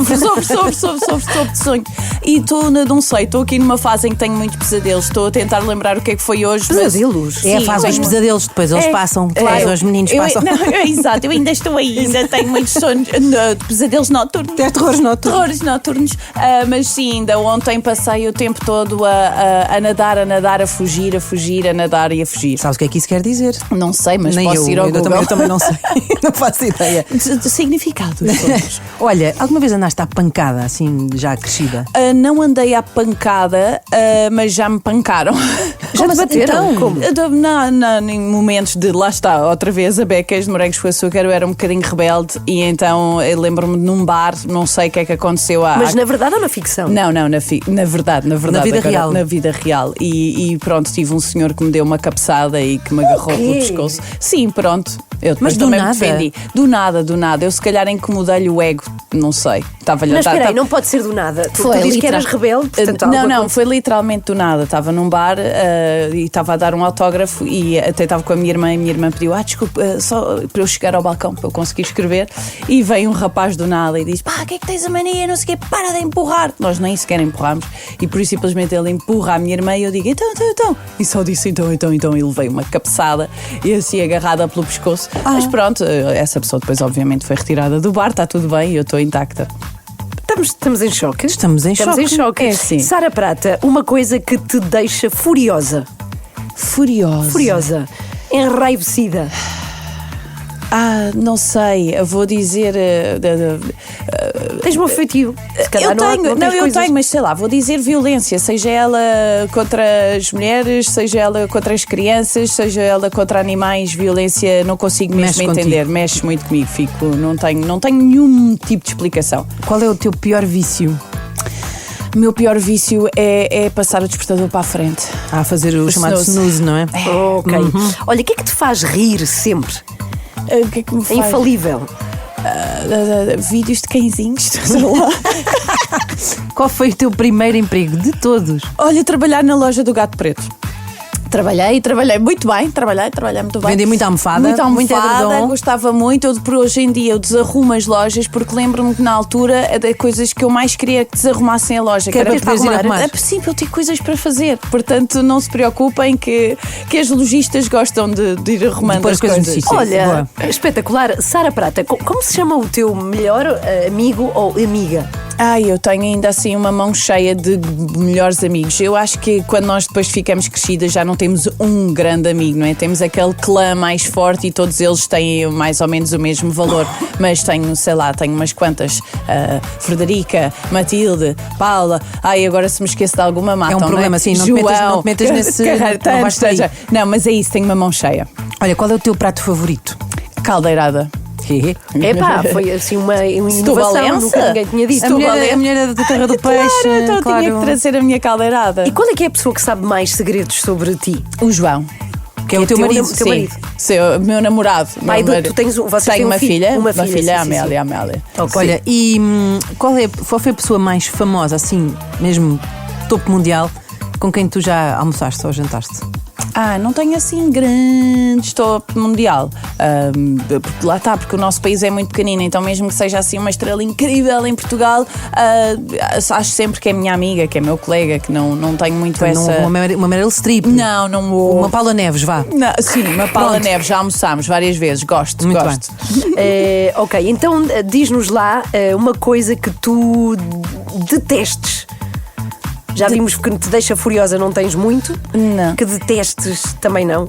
de sonhos. E não sei, estou aqui numa fase em que tenho muitos pesadelos. Estou a tentar lembrar o que é que foi hoje. Pesadelos? É a fase dos pesadelos, depois eles passam. Claro, os meninos passam. Exato, eu ainda estou aí, ainda tenho muitos sonhos, pesadelos noturnos. Terrores noturnos. Mas sim, ainda ontem passei o tempo todo a nadar, a fugir, a nadar e a fugir. Sabes o que é que isso quer dizer? Não sei, mas Nem posso ir ao Google. Eu também não sei. Não faço ideia. Significado dos sonhos. Olha, alguma vez andaste à pancada, assim, já crescida? Não andei à pancada, mas já me pancaram. Já te bateram? Então? Como? Em momentos de, lá está, outra vez, a becas de morangos com açúcar, eu era um bocadinho rebelde e então eu lembro-me num bar, não sei o que é que aconteceu. Mas na verdade ou na ficção? Não, na verdade. Na vida agora, real? Na vida real. E pronto, tive um senhor que me deu uma cabeçada e que me agarrou pelo pescoço. Sim, pronto. Eu Mas do também me nada? defendi. Do nada. Eu se calhar incomodei-lhe o ego, não sei. Mas espera aí, não pode ser do nada. Tu dizes que eras rebelde, portanto, Não, foi literalmente do nada. Estava num bar e estava a dar um autógrafo e até estava com a minha irmã e a minha irmã pediu desculpa, só para eu chegar ao balcão para eu conseguir escrever, e veio um rapaz do nada e diz: pá, o que é que tens a mania? Não sei o quê, para de empurrar. Nós nem sequer empurramos e por isso simplesmente ele empurra a minha irmã e eu digo: então. E só disse então. E levei uma cabeçada e assim agarrada pelo pescoço. Mas pronto, essa pessoa depois obviamente foi retirada do bar, está tudo bem e eu estou intacta. Estamos em choque. Estamos em choque. É assim. Sara Prata, uma coisa que te deixa furiosa. Furiosa. Enraivecida. Não sei, eu vou dizer. Tens um feitio. Eu tenho, mas sei lá, vou dizer violência, seja ela contra as mulheres, seja ela contra as crianças, seja ela contra animais, violência, não consigo mesmo entender, mexe muito comigo, não tenho nenhum tipo de explicação. Qual é o teu pior vício? O meu pior vício é passar o despertador para a frente. Fazer o chamado snooze, não é? Ok. Olha, o que é que te faz rir sempre? O que é que me faz? É infalível. Vídeos de cãezinhos, sei lá. Qual foi o teu primeiro emprego de todos? Olha, trabalhar na loja do Gato Preto. Trabalhei muito bem, trabalhei muito bem. Vendi muita almofada, muito edredom. Gostava muito. Por hoje em dia eu desarrumo as lojas porque lembro-me que na altura é das coisas que eu mais queria que desarrumassem a loja. Que era para ir arrumar. É possível ter coisas para fazer. Portanto, não se preocupem que as lojistas gostam de ir arrumando as coisas. Olha, espetacular. Sara Prata, como se chama o teu melhor amigo ou amiga? Eu tenho ainda assim uma mão cheia de melhores amigos. Eu acho que quando nós depois ficamos crescidas já não temos um grande amigo, não é? Temos aquele clã mais forte e todos eles têm mais ou menos o mesmo valor. Mas tenho umas quantas. Frederica, Matilde, Paula. Agora se me esqueço de alguma matam, é um problema, não é? Assim, não te metas nesse... Não, mas é isso, tenho uma mão cheia. Olha, qual é o teu prato favorito? Caldeirada. Foi assim uma inovação, nunca ninguém tinha dito. A mulher da Terra do Peixe. Claro, tinha que trazer a minha caldeirada. E qual é que é a pessoa que sabe mais segredos sobre ti? O João. Que é o teu marido? Sim, meu namorado. Tu tens uma filha, uma filha, Amélia. Okay. Olha, e qual foi a pessoa mais famosa, assim, mesmo topo mundial, com quem tu já almoçaste ou jantaste? Não tenho assim grande top mundial. Porque lá está, porque o nosso país é muito pequenino, então mesmo que seja assim uma estrela incrível em Portugal, acho sempre que é minha amiga, que é meu colega, que não tenho muito então, essa... Uma Meryl Streep? Não vou... Uma Paula Neves, vá. Sim, uma Paula Neves, já almoçámos várias vezes, gosto. Muito gosto. Bem. Ok, então diz-nos lá uma coisa que tu detestes. Já vimos que te deixa furiosa, não tens muito. Não. Que detestes, também não.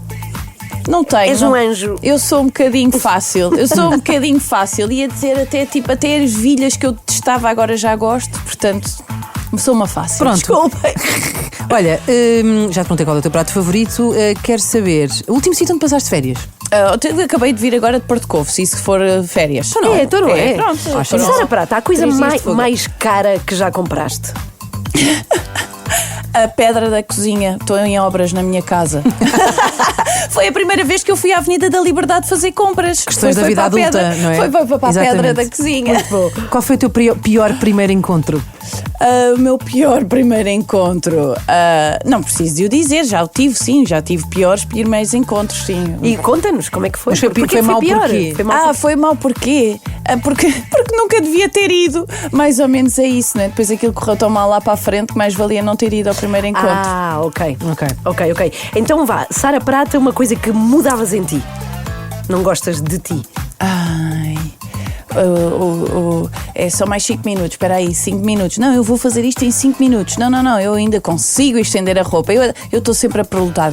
Não tenho. És um anjo. Eu sou um bocadinho fácil. Ia dizer até as vilhas que eu detestava agora já gosto. Portanto, sou uma fácil. Pronto. Desculpem. Olha, já te perguntei qual é o teu prato favorito. Quero saber, o último sítio onde passaste férias? Acabei de vir agora de Porto Covo, se isso for férias. Então não é. Pronto. Sara Prata, a coisa mais cara que já compraste? A pedra da cozinha. Estou em obras na minha casa. Foi a primeira vez que eu fui à Avenida da Liberdade fazer compras. Questões da vida adulta, não é? Foi para a pedra da cozinha. Muito bom. Qual foi o teu pior primeiro encontro? O meu pior primeiro encontro, não preciso de o dizer, já tive piores primeiros encontros, sim. E conta-nos como é que foi. Mas foi mau porquê? Foi mau porquê? Porque nunca devia ter ido. Mais ou menos é isso, né? Depois aquilo correu tão mal lá para a frente que mais valia não ter ido ao primeiro encontro. Ok. Então vá, Sara Prata, uma coisa que mudavas em ti. Não gostas de ti. É só mais 5 minutos, espera aí, 5 minutos. Não, eu vou fazer isto em 5 minutos. Não, eu ainda consigo estender a roupa. Eu estou sempre a prolutar,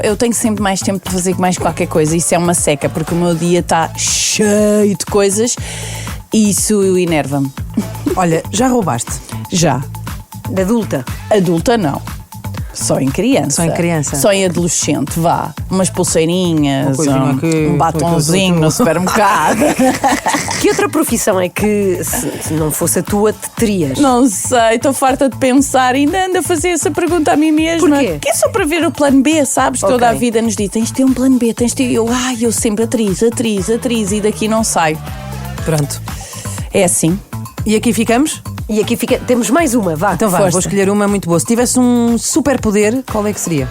eu tenho sempre mais tempo para fazer mais qualquer coisa. Isso é uma seca, porque o meu dia está cheio de coisas e isso enerva-me. Olha, já roubaste? Já. De adulta? Adulta não. Só em criança. Só em criança. Só em adolescente, vá. Umas pulseirinhas, um batonzinho no supermercado. Que outra profissão é que, se não fosse a tua, te terias? Não sei, estou farta de pensar e ainda ando a fazer essa pergunta a mim mesma. Porquê? Que é só para ver o plano B, sabes? Ok. Toda a vida nos diz, tens de ter um plano B, tens de ter... Eu sempre atriz, e daqui não saio. Pronto. É assim. E aqui ficamos? E aqui temos mais uma, vá. Então vá, Força. vou escolher uma muito boa. Se tivesse um superpoder, qual é que seria?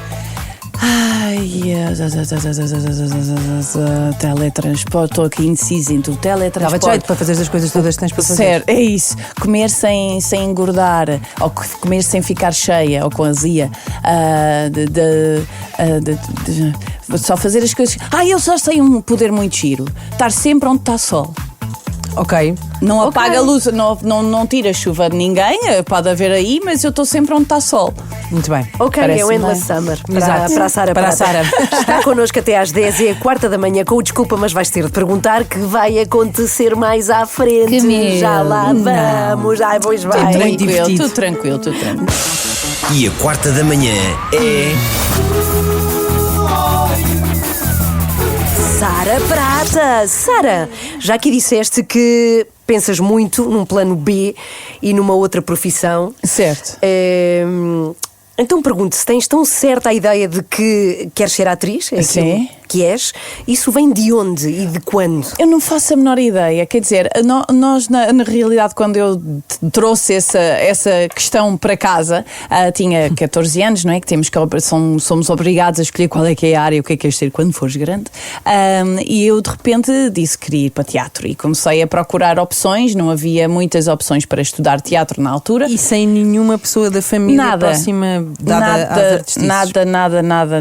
Teletransporte, estou aqui indecisa entre o teletransporte. Dava jeito para fazer as coisas todas que tens para fazer. Certo, é isso. Comer sem engordar, ou comer sem ficar cheia, ou com azia. Só fazer as coisas. Eu só sei um poder muito giro: estar sempre onde está sol. Ok. Não apaga a luz, não tira a chuva de ninguém, pode haver aí, mas eu estou sempre onde está sol. Muito bem. Ok, é o Endless Summer. Para a Sara. Para a Sara. Está connosco até às 10 e a 4 da manhã com o Desculpa, mas vais ter de perguntar que vai acontecer mais à frente. Que medo. Já lá vamos. Ai, pois vai. Tudo tranquilo. E a quarta da manhã é... Sara Prata. Sara, já aqui disseste que pensas muito num plano B e numa outra profissão. Certo. Então pergunto, se tens tão certa a ideia de que queres ser atriz, é Sim. que és, isso vem de onde e de quando? Eu não faço a menor ideia, quer dizer, nós na realidade quando eu trouxe essa questão para casa, tinha 14 anos, não é? Que somos obrigados a escolher qual é que é a área, o que é queres ser quando fores grande, e eu de repente disse que queria ir para teatro e comecei a procurar opções, não havia muitas opções para estudar teatro na altura. E sem nenhuma pessoa da família próxima dada às artistices?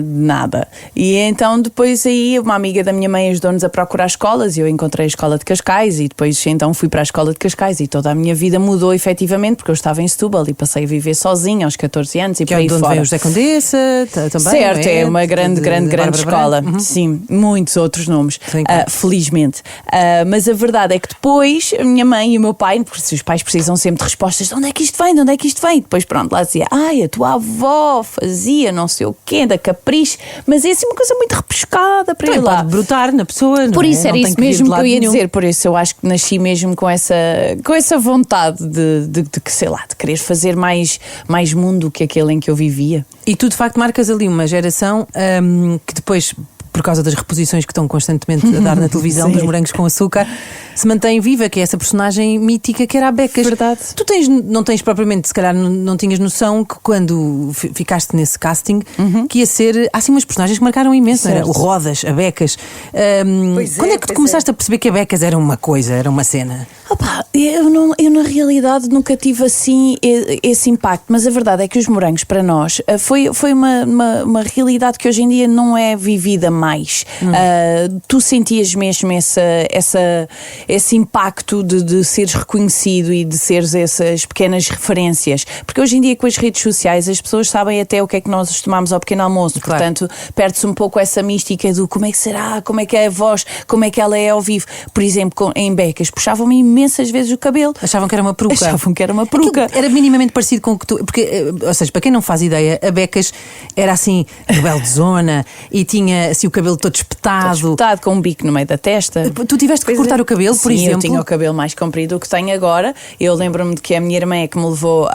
Nada. E então depois aí uma amiga da minha mãe ajudou-nos a procurar escolas e eu encontrei a escola de Cascais e depois então fui para a escola de Cascais e toda a minha vida mudou efetivamente porque eu estava em Setúbal e passei a viver sozinha aos 14 anos e por aí de onde fora. vem o José Condessa também, Certo, é uma grande Bárbara escola. Branco. Sim, muitos outros nomes, Sim, claro. felizmente. Mas a verdade é que depois a minha mãe e o meu pai, porque os pais precisam sempre de respostas, de onde é que isto vem, E depois pronto, lá dizia, a tua avó fazia não sei o quê, da capricho, mas é assim uma coisa muito repescada para ir lá. Pode brotar na pessoa, não Por é? isso era Não tem isso que vir de mesmo que lado eu ia nenhum. dizer, por isso eu acho que nasci mesmo com essa vontade de sei lá, de querer fazer mais mundo que aquele em que eu vivia. E tu de facto marcas ali uma geração que depois, por causa das reposições que estão constantemente a dar na televisão dos morangos com açúcar, se mantém viva, que é essa personagem mítica que era a Becas. Verdade. Tu não tens propriamente, se calhar não tinhas noção que quando ficaste nesse casting que ia ser, há assim umas personagens que marcaram imenso, era o Rodas, a Becas. Quando é que tu começaste a perceber que a Becas era uma coisa, era uma cena? Eu na realidade nunca tive assim esse impacto, mas a verdade é que os morangos para nós foi uma realidade que hoje em dia não é vivida mais. Tu sentias mesmo esse impacto de seres reconhecido e de seres essas pequenas referências, porque hoje em dia com as redes sociais as pessoas sabem até o que é que nós tomamos ao pequeno almoço, Claro. portanto perde-se um pouco essa mística do como é que será, como é que é a voz, como é que ela é ao vivo. Por exemplo, em Becas puxavam-me imensas vezes o cabelo. Achavam que era uma peruca. peruca. Era minimamente parecido com o que tu... Porque, ou seja, para quem não faz ideia, a Becas era assim, rebeldezona e tinha assim o cabelo todo espetado. Com um bico no meio da testa. Tu tiveste que cortar o cabelo, por Sim, exemplo? eu tinha o cabelo mais comprido do que tenho agora. Eu lembro-me de que a minha irmã é que me levou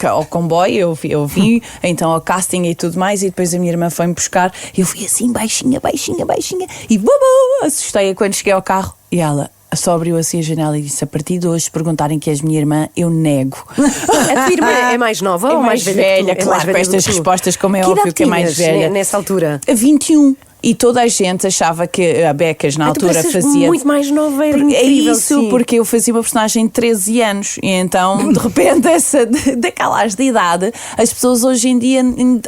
ao comboio, eu vim então ao casting e tudo mais, e depois a minha irmã foi-me buscar. Eu fui assim, baixinha, e assustei-a quando cheguei ao carro e ela só abriu assim a janela e disse: a partir de hoje, se perguntarem que és minha irmã, eu nego. A tua irmã é mais nova ou mais velha? Claro, com estas respostas, como é que óbvio idade que é mais tinhas, velha. nessa altura? 21. E toda a gente achava que a Becas na altura fazia... muito mais nova, era É incrível, isso, sim. porque eu fazia uma personagem de 13 anos e então, de repente, daquelas de idade, as pessoas hoje em dia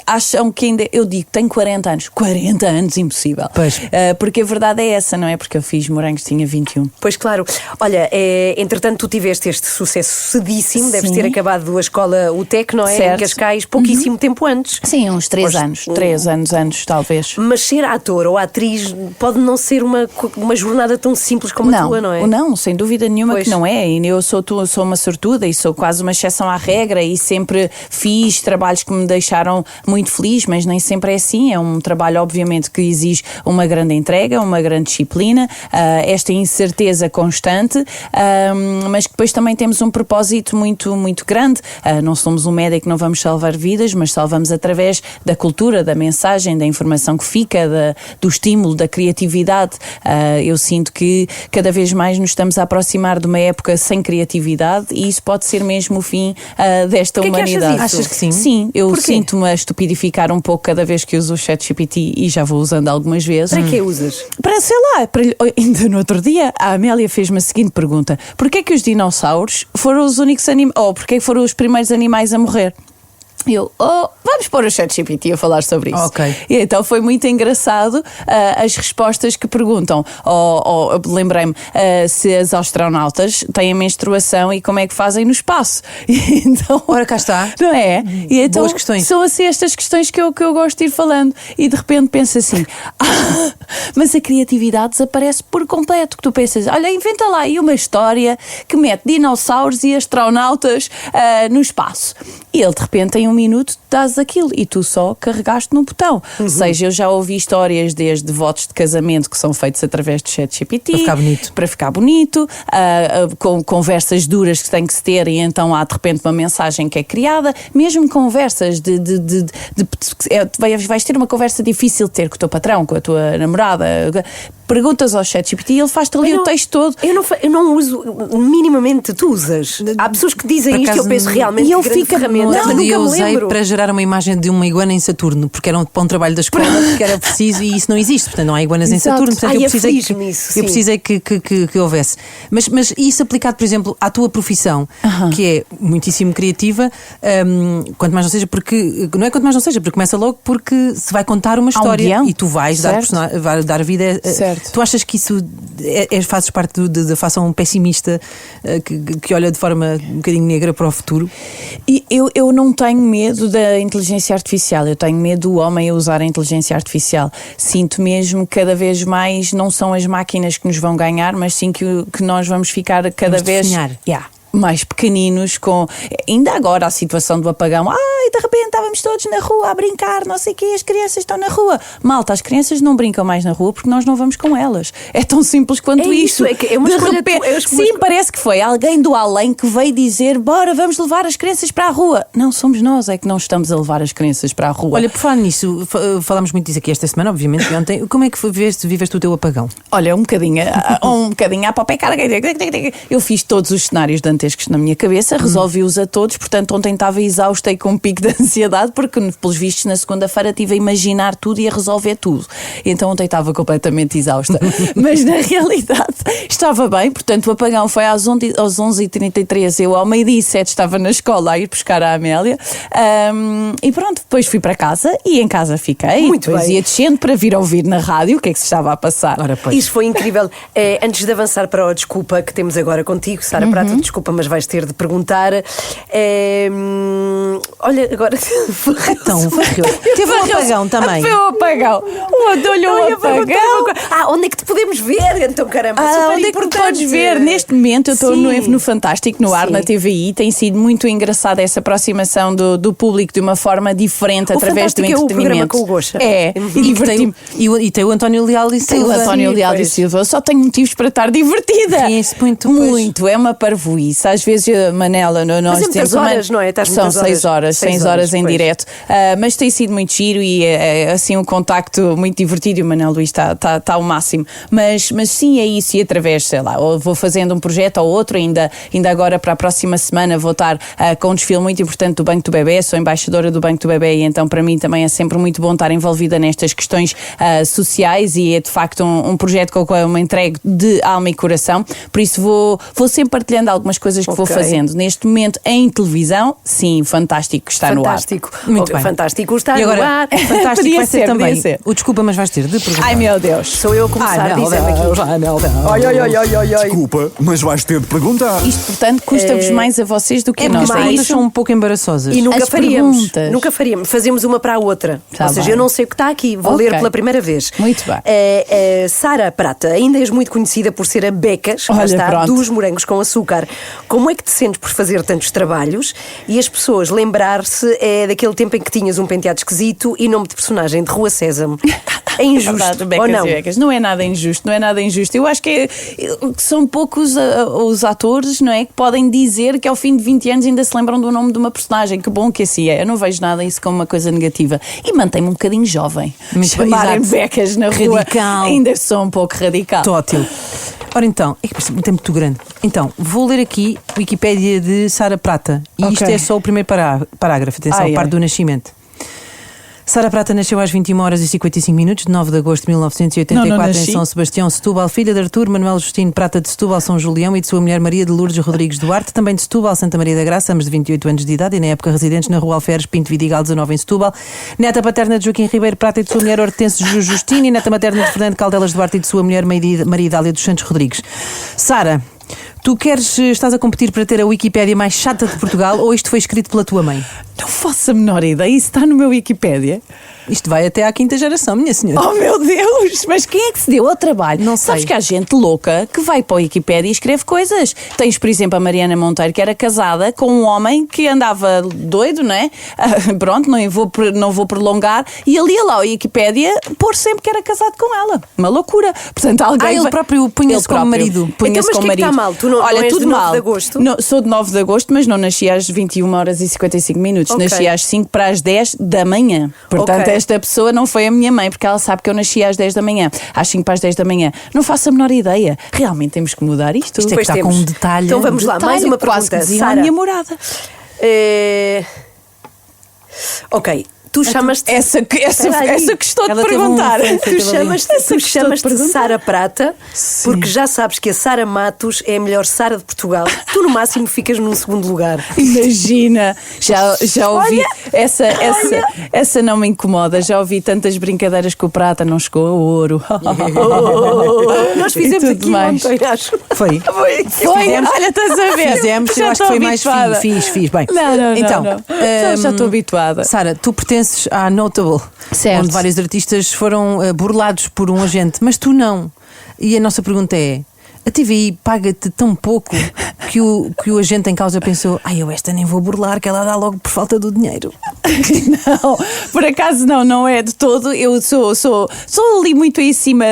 acham que ainda... Eu digo, tenho 40 anos. 40 anos, impossível. Pois. Porque a verdade é essa, não é? Porque eu fiz morangos, tinha 21. Pois claro. Olha, entretanto tu tiveste este sucesso cedíssimo, deves Sim. ter acabado a escola UTEC, não é? Certo. Em Cascais, pouquíssimo tempo antes. Sim, uns 3 anos. 3 anos, talvez. Mas ser ator ou a atriz pode não ser uma jornada tão simples como a tua, não é? Não, sem dúvida nenhuma que não é. E eu sou uma sortuda e sou quase uma exceção à regra e sempre fiz trabalhos que me deixaram muito feliz, mas nem sempre é assim. É um trabalho, obviamente, que exige uma grande entrega, uma grande disciplina, esta incerteza constante, mas que depois também temos um propósito muito, muito grande. Não somos um médico, não vamos salvar vidas, mas salvamos através da cultura, da mensagem, da informação que fica, do estímulo, da criatividade. Eu sinto que cada vez mais nos estamos a aproximar de uma época sem criatividade e isso pode ser mesmo o fim desta humanidade. Achas que sim? Sim, eu sinto-me a estupidificar um pouco cada vez que uso o ChatGPT e já vou usando algumas vezes. Para que usas? Para, sei lá, ainda no outro dia a Amélia fez-me a seguinte pergunta: porquê é que os dinossauros foram os únicos animais, ou porquê é que foram os primeiros animais a morrer? Eu, vamos pôr o ChatGPT a falar sobre isso. Ok. E então foi muito engraçado as respostas que perguntam. Lembrei-me se as astronautas têm menstruação e como é que fazem no espaço. E então, ora, cá está. Não é? E então, boas questões. São assim estas questões que eu gosto de ir falando. E de repente penso assim, mas a criatividade desaparece por completo. Que tu pensas, olha, inventa lá aí uma história que mete dinossauros e astronautas no espaço. E ele de repente tem um minuto, dás aquilo e tu só carregaste no botão. Ou seja, eu já ouvi histórias desde votos de casamento que são feitos através do ChatGPT para ficar bonito, com conversas duras que tem que se ter e então há de repente uma mensagem que é criada, mesmo conversas vais ter uma conversa difícil de ter com o teu patrão, com a tua namorada, perguntas ao ChatGPT e ele faz-te ali o texto todo. Eu não uso minimamente, tu usas. Há pessoas que dizem isto e eu penso realmente que grande ferramenta. Eu usei para gerar uma imagem de uma iguana em Saturno, porque era para um trabalho da escola que era preciso e isso não existe, portanto não há iguanas em Saturno, portanto eu precisei que houvesse. Mas isso aplicado, por exemplo, à tua profissão, que é muitíssimo criativa, quanto mais não seja, porque não é quanto mais não seja, porque começa logo porque se vai contar uma história e tu vais dar vida. Tu achas que isso fazes parte da facção pessimista que olha de forma um bocadinho negra para o futuro? E eu não tenho medo da inteligência artificial, eu tenho medo do homem a usar a inteligência artificial. Sinto mesmo que cada vez mais não são as máquinas que nos vão ganhar, mas sim que nós vamos ficar cada vez mais pequeninos, ainda agora a situação do apagão, de repente estávamos todos na rua a brincar, não sei o quê, as crianças estão na rua. Malta, as crianças não brincam mais na rua porque nós não vamos com elas. É tão simples quanto isso. É uma escolha. Sim, parece que foi alguém do além que veio dizer, bora, vamos levar as crianças para a rua. Não, somos nós é que não estamos a levar as crianças para a rua. Olha, por falar nisso, falámos muito disso aqui esta semana, obviamente, e ontem. Como é que viveste o teu apagão? Olha, um bocadinho à papel carga. Eu fiz todos os cenários dantescos na minha cabeça, resolvi-os a todos, portanto ontem estava exausta e com um pico de ansiedade, porque pelos vistos na segunda-feira estive a imaginar tudo e a resolver tudo. Então ontem estava completamente exausta. Mas na realidade estava bem, portanto o apagão foi às 11h33, eu ao 12h07 estava na escola a ir buscar a Amélia, e pronto, depois fui para casa e em casa fiquei. Muito depois bem. ia descendo para vir ouvir na rádio o que é que se estava a passar. Isso foi incrível. Antes de avançar para a desculpa que temos agora contigo, Sara Prata, desculpa, mas vais ter de perguntar. Olha, agora. Então, teve um apagão também. Foi um apagão. Dou-lhe um apagão. Onde é que te podemos ver? Então, caramba, onde é que te podes ver? Neste momento eu estou no Fantástico, no ar, na TVI. Tem sido muito engraçada essa aproximação do público de uma forma diferente através do entretenimento. É o programa com o Gocha. E diverti-me. E tem o António Leal e Silva. Tem o António Leal e Silva. Eu só tenho motivos para estar divertida. Muito. É uma parvoíce. Às vezes, Manela, nós temos horas, não é? São 6 horas em direto. Mas tem sido muito giro e é assim um contacto muito divertido e o Manuel Luís está ao máximo. Mas sim, é isso. E através, sei lá, ou vou fazendo um projeto ou outro, ainda agora para a próxima semana vou estar com um desfile muito importante do Banco do Bebé, sou embaixadora do Banco do Bebé e então para mim também é sempre muito bom estar envolvida nestas questões sociais e é de facto um projeto com o qual eu me entrego de alma e coração, por isso vou sempre partilhando algumas coisas que vou fazendo. Neste momento em televisão, sim, Fantástico está no ar. Muito bem. Fantástico está e agora, no ar. Fantástico vai ser também o Desculpa Desculpa, mas vais ter de perguntar. Ai meu Deus. Sou eu a começar, diz-me aqui. Oi. Desculpa, mas vais ter de perguntar. Isto, portanto, custa-vos mais a vocês do que a nós. As perguntas são um pouco embaraçosas. E nunca As faríamos. perguntas. Nunca faríamos. Fazemos uma para a outra. Tá Ou seja, bem. eu não sei o que está aqui. Vou Ok. ler pela primeira vez. Muito bem. Sara Prata, ainda és muito conhecida por ser a Becas, cá Olha, está, pronto. dos morangos com açúcar. Como é que te sentes por fazer tantos trabalhos e as pessoas lembrar-se daquele tempo em que tinhas um penteado esquisito e nome de personagem de Rua Sésamo? É injusto, Verdade, ou Becas não? e Becas. Não é nada injusto, não é nada injusto. Eu acho que são poucos os atores, não é, que podem dizer que ao fim de 20 anos ainda se lembram do nome de uma personagem. Que bom que assim é. Eu não vejo nada isso como uma coisa negativa. E mantém-me um bocadinho jovem. Muito bem, Chamarem exato. Becas na rua. Radical. Ainda sou um pouco radical. Tótil. Ora então, é que parece muito tempo muito grande. Então, vou ler aqui Wikipédia de Sara Prata. E isto Ok. é só o primeiro parágrafo. Atenção, Ai, parte ai. do nascimento. Sara Prata nasceu às 21h55, de 9 de agosto de 1984, Não em nasci. São Sebastião, Setúbal, filha de Artur Manuel Justino Prata de Setúbal, São Julião, e de sua mulher Maria de Lourdes Rodrigues Duarte, também de Setúbal, Santa Maria da Graça, ambos de 28 anos de idade e na época residentes na Rua Alferes Pinto Vidigal 19 em Setúbal, neta paterna de Joaquim Ribeiro Prata e de sua mulher Hortense Justino, e neta materna de Fernando Caldelas Duarte e de sua mulher Maria Dália dos Santos Rodrigues. Sara, tu estás a competir para ter a Wikipédia mais chata de Portugal ou isto foi escrito pela tua mãe? Não faço a menor ideia. Isso está no meu Wikipédia. Isto vai até à 5ª geração, minha senhora. Oh meu Deus! Mas quem é que se deu ao trabalho? Não Sabes sei. que há gente louca que vai para o Wikipédia e escreve coisas. Tens, por exemplo, a Mariana Monteiro, que era casada com um homem que andava doido, não é? Pronto, não vou prolongar. E ele ia lá ao Wikipédia pôr sempre que era casado com ela. Uma loucura. Portanto, alguém ele próprio punha-se como marido. Punha-se Então, mas como que é que marido. está mal? Tu não Olha, és tudo de 9 mal. de agosto? Não, sou de 9 de agosto, mas não nasci às 21h55. Ok. Nasci às 5 para as 10 da manhã. Portanto, Ok. esta pessoa não foi a minha mãe, porque ela sabe que eu nasci às 10 da manhã. Às 5 para as 10 da manhã. Não faço a menor ideia. Realmente temos que mudar isto. Isto é que Pois está com temos. um detalhe. Então vamos lá, mais uma Quase que pergunta. diziam à Sara. minha morada. Ok, tu chamas-te... Essa que estou Ela de teve perguntar. teve Tu chamas-te perguntar. Sara Prata, porque já sabes que a Sara Matos é a melhor Sara de Portugal. Tu no máximo ficas num segundo lugar. Imagina, já ouvi. Essa não me incomoda. Já ouvi tantas brincadeiras que o prata não chegou a ouro. Nós E fizemos tudo aqui mais. ontem, acho. Foi. Foi, Fizemos. olha, estás a ver. Fizemos, Já eu acho que estou foi mais habituada. fiz. Bem, Não. então, Já estou habituada. Sara, tu pertences à Notable, Certo. onde vários artistas foram burlados por um agente, mas tu não. E a nossa pergunta é: a TVI paga-te tão pouco que o agente em causa pensou: eu esta nem vou burlar, que ela dá logo por falta do dinheiro? Não, por acaso não é de todo. Eu sou ali muito em cima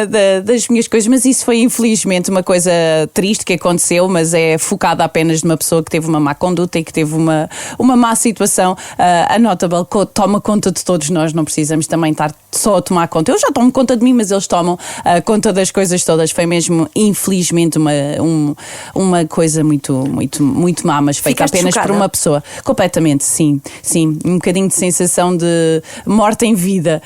das minhas coisas, mas isso foi infelizmente uma coisa triste que aconteceu, mas é focada apenas numa pessoa que teve uma má conduta e que teve uma má situação. A Notable toma conta de todos nós, não precisamos também estar só a tomar conta. Eu já tomo conta de mim, mas eles tomam conta das coisas todas. Foi mesmo, infelizmente, uma coisa muito má, mas feita Ficaste apenas chocada? por uma pessoa. Completamente, sim. Um bocadinho de sensação de morte em vida,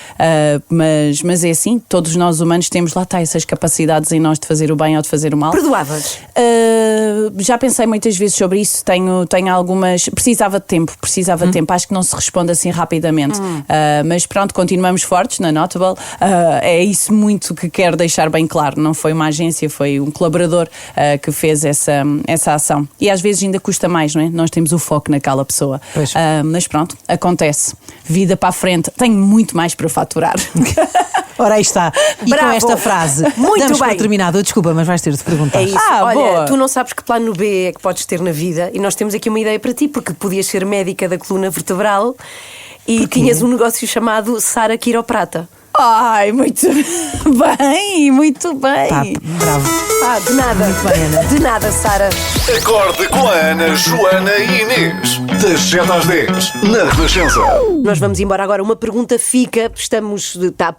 mas é assim, todos nós humanos temos, lá está, essas capacidades em nós de fazer o bem ou de fazer o mal. Perdoavas? Já pensei muitas vezes sobre isso, tenho algumas... Precisava de tempo, acho que não se responde assim rapidamente. Mas pronto, continuamos fortes na Notable. É isso muito que quero deixar bem claro, não foi uma agência, foi um colaborador que fez essa ação. E às vezes ainda custa mais, não é? Nós temos o foco naquela pessoa. Mas pronto, acontece. Vida para a frente. Tenho muito mais para faturar. Ora, aí está. E Bravo. com esta frase, Muito damos bem. por terminado. Desculpa, mas vais ter de perguntar. É isso. Ah, Olha, boa. tu não sabes que plano B é que podes ter na vida e nós temos aqui uma ideia para ti, porque podias ser médica da coluna vertebral e tinhas um negócio chamado Sara Quiroprata. Ai, muito bem, muito bem. Tá, bravo. De nada. Muito bem, Ana. De nada, Sara. Acorde com a Ana, Joana e Inês. Das 7 às 10, na Renascença. Nós vamos embora agora. Uma pergunta fica. Está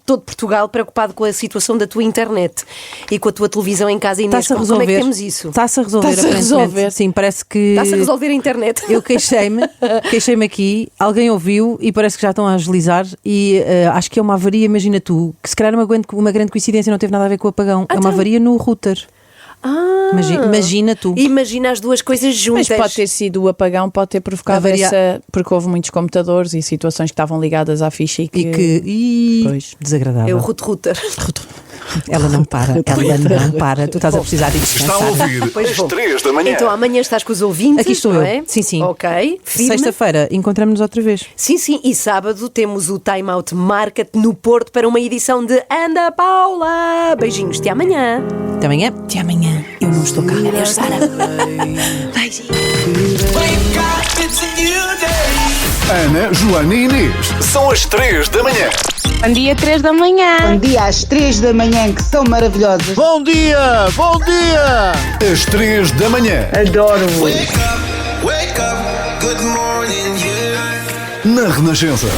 todo Portugal preocupado com a situação da tua internet e com a tua televisão em casa, Inês. Está-se a Como resolver. é que temos isso? Está-se a resolver, Está-se a aparentemente. resolver. Sim, parece que... Está-se a resolver a internet. Eu queixei-me aqui, alguém ouviu e parece que já estão a agilizar e acho que é uma avaria, imagina tu, que se calhar uma grande coincidência, não teve nada a ver com o apagão, é uma avaria no router. Imagina tu. Imagina as duas coisas juntas. Mas pode ter sido o apagão, pode ter provocado essa... Porque houve muitos computadores e situações que estavam ligadas à ficha e que... Pois, desagradável. É o router. Ela não para, Tu estás a precisar de descansar. Está a ouvir às 3 da manhã. Então amanhã estás com os ouvintes. Aqui estou não eu. É? Sim. Ok. Firme. Sexta-feira encontramos-nos outra vez. Sim. E sábado temos o Time Out Market no Porto para uma edição de Anda Paula. Beijinhos, até amanhã. Até amanhã. Até amanhã. Eu não estou cá. Adeus, Sara. Beijinho. Ana, Joana e Inês. São as 3 da manhã. Bom dia, 3 da manhã. Bom dia às 3 da manhã, que são maravilhosas. Bom dia! Às 3 da manhã. Adoro-vos. Na Renascença.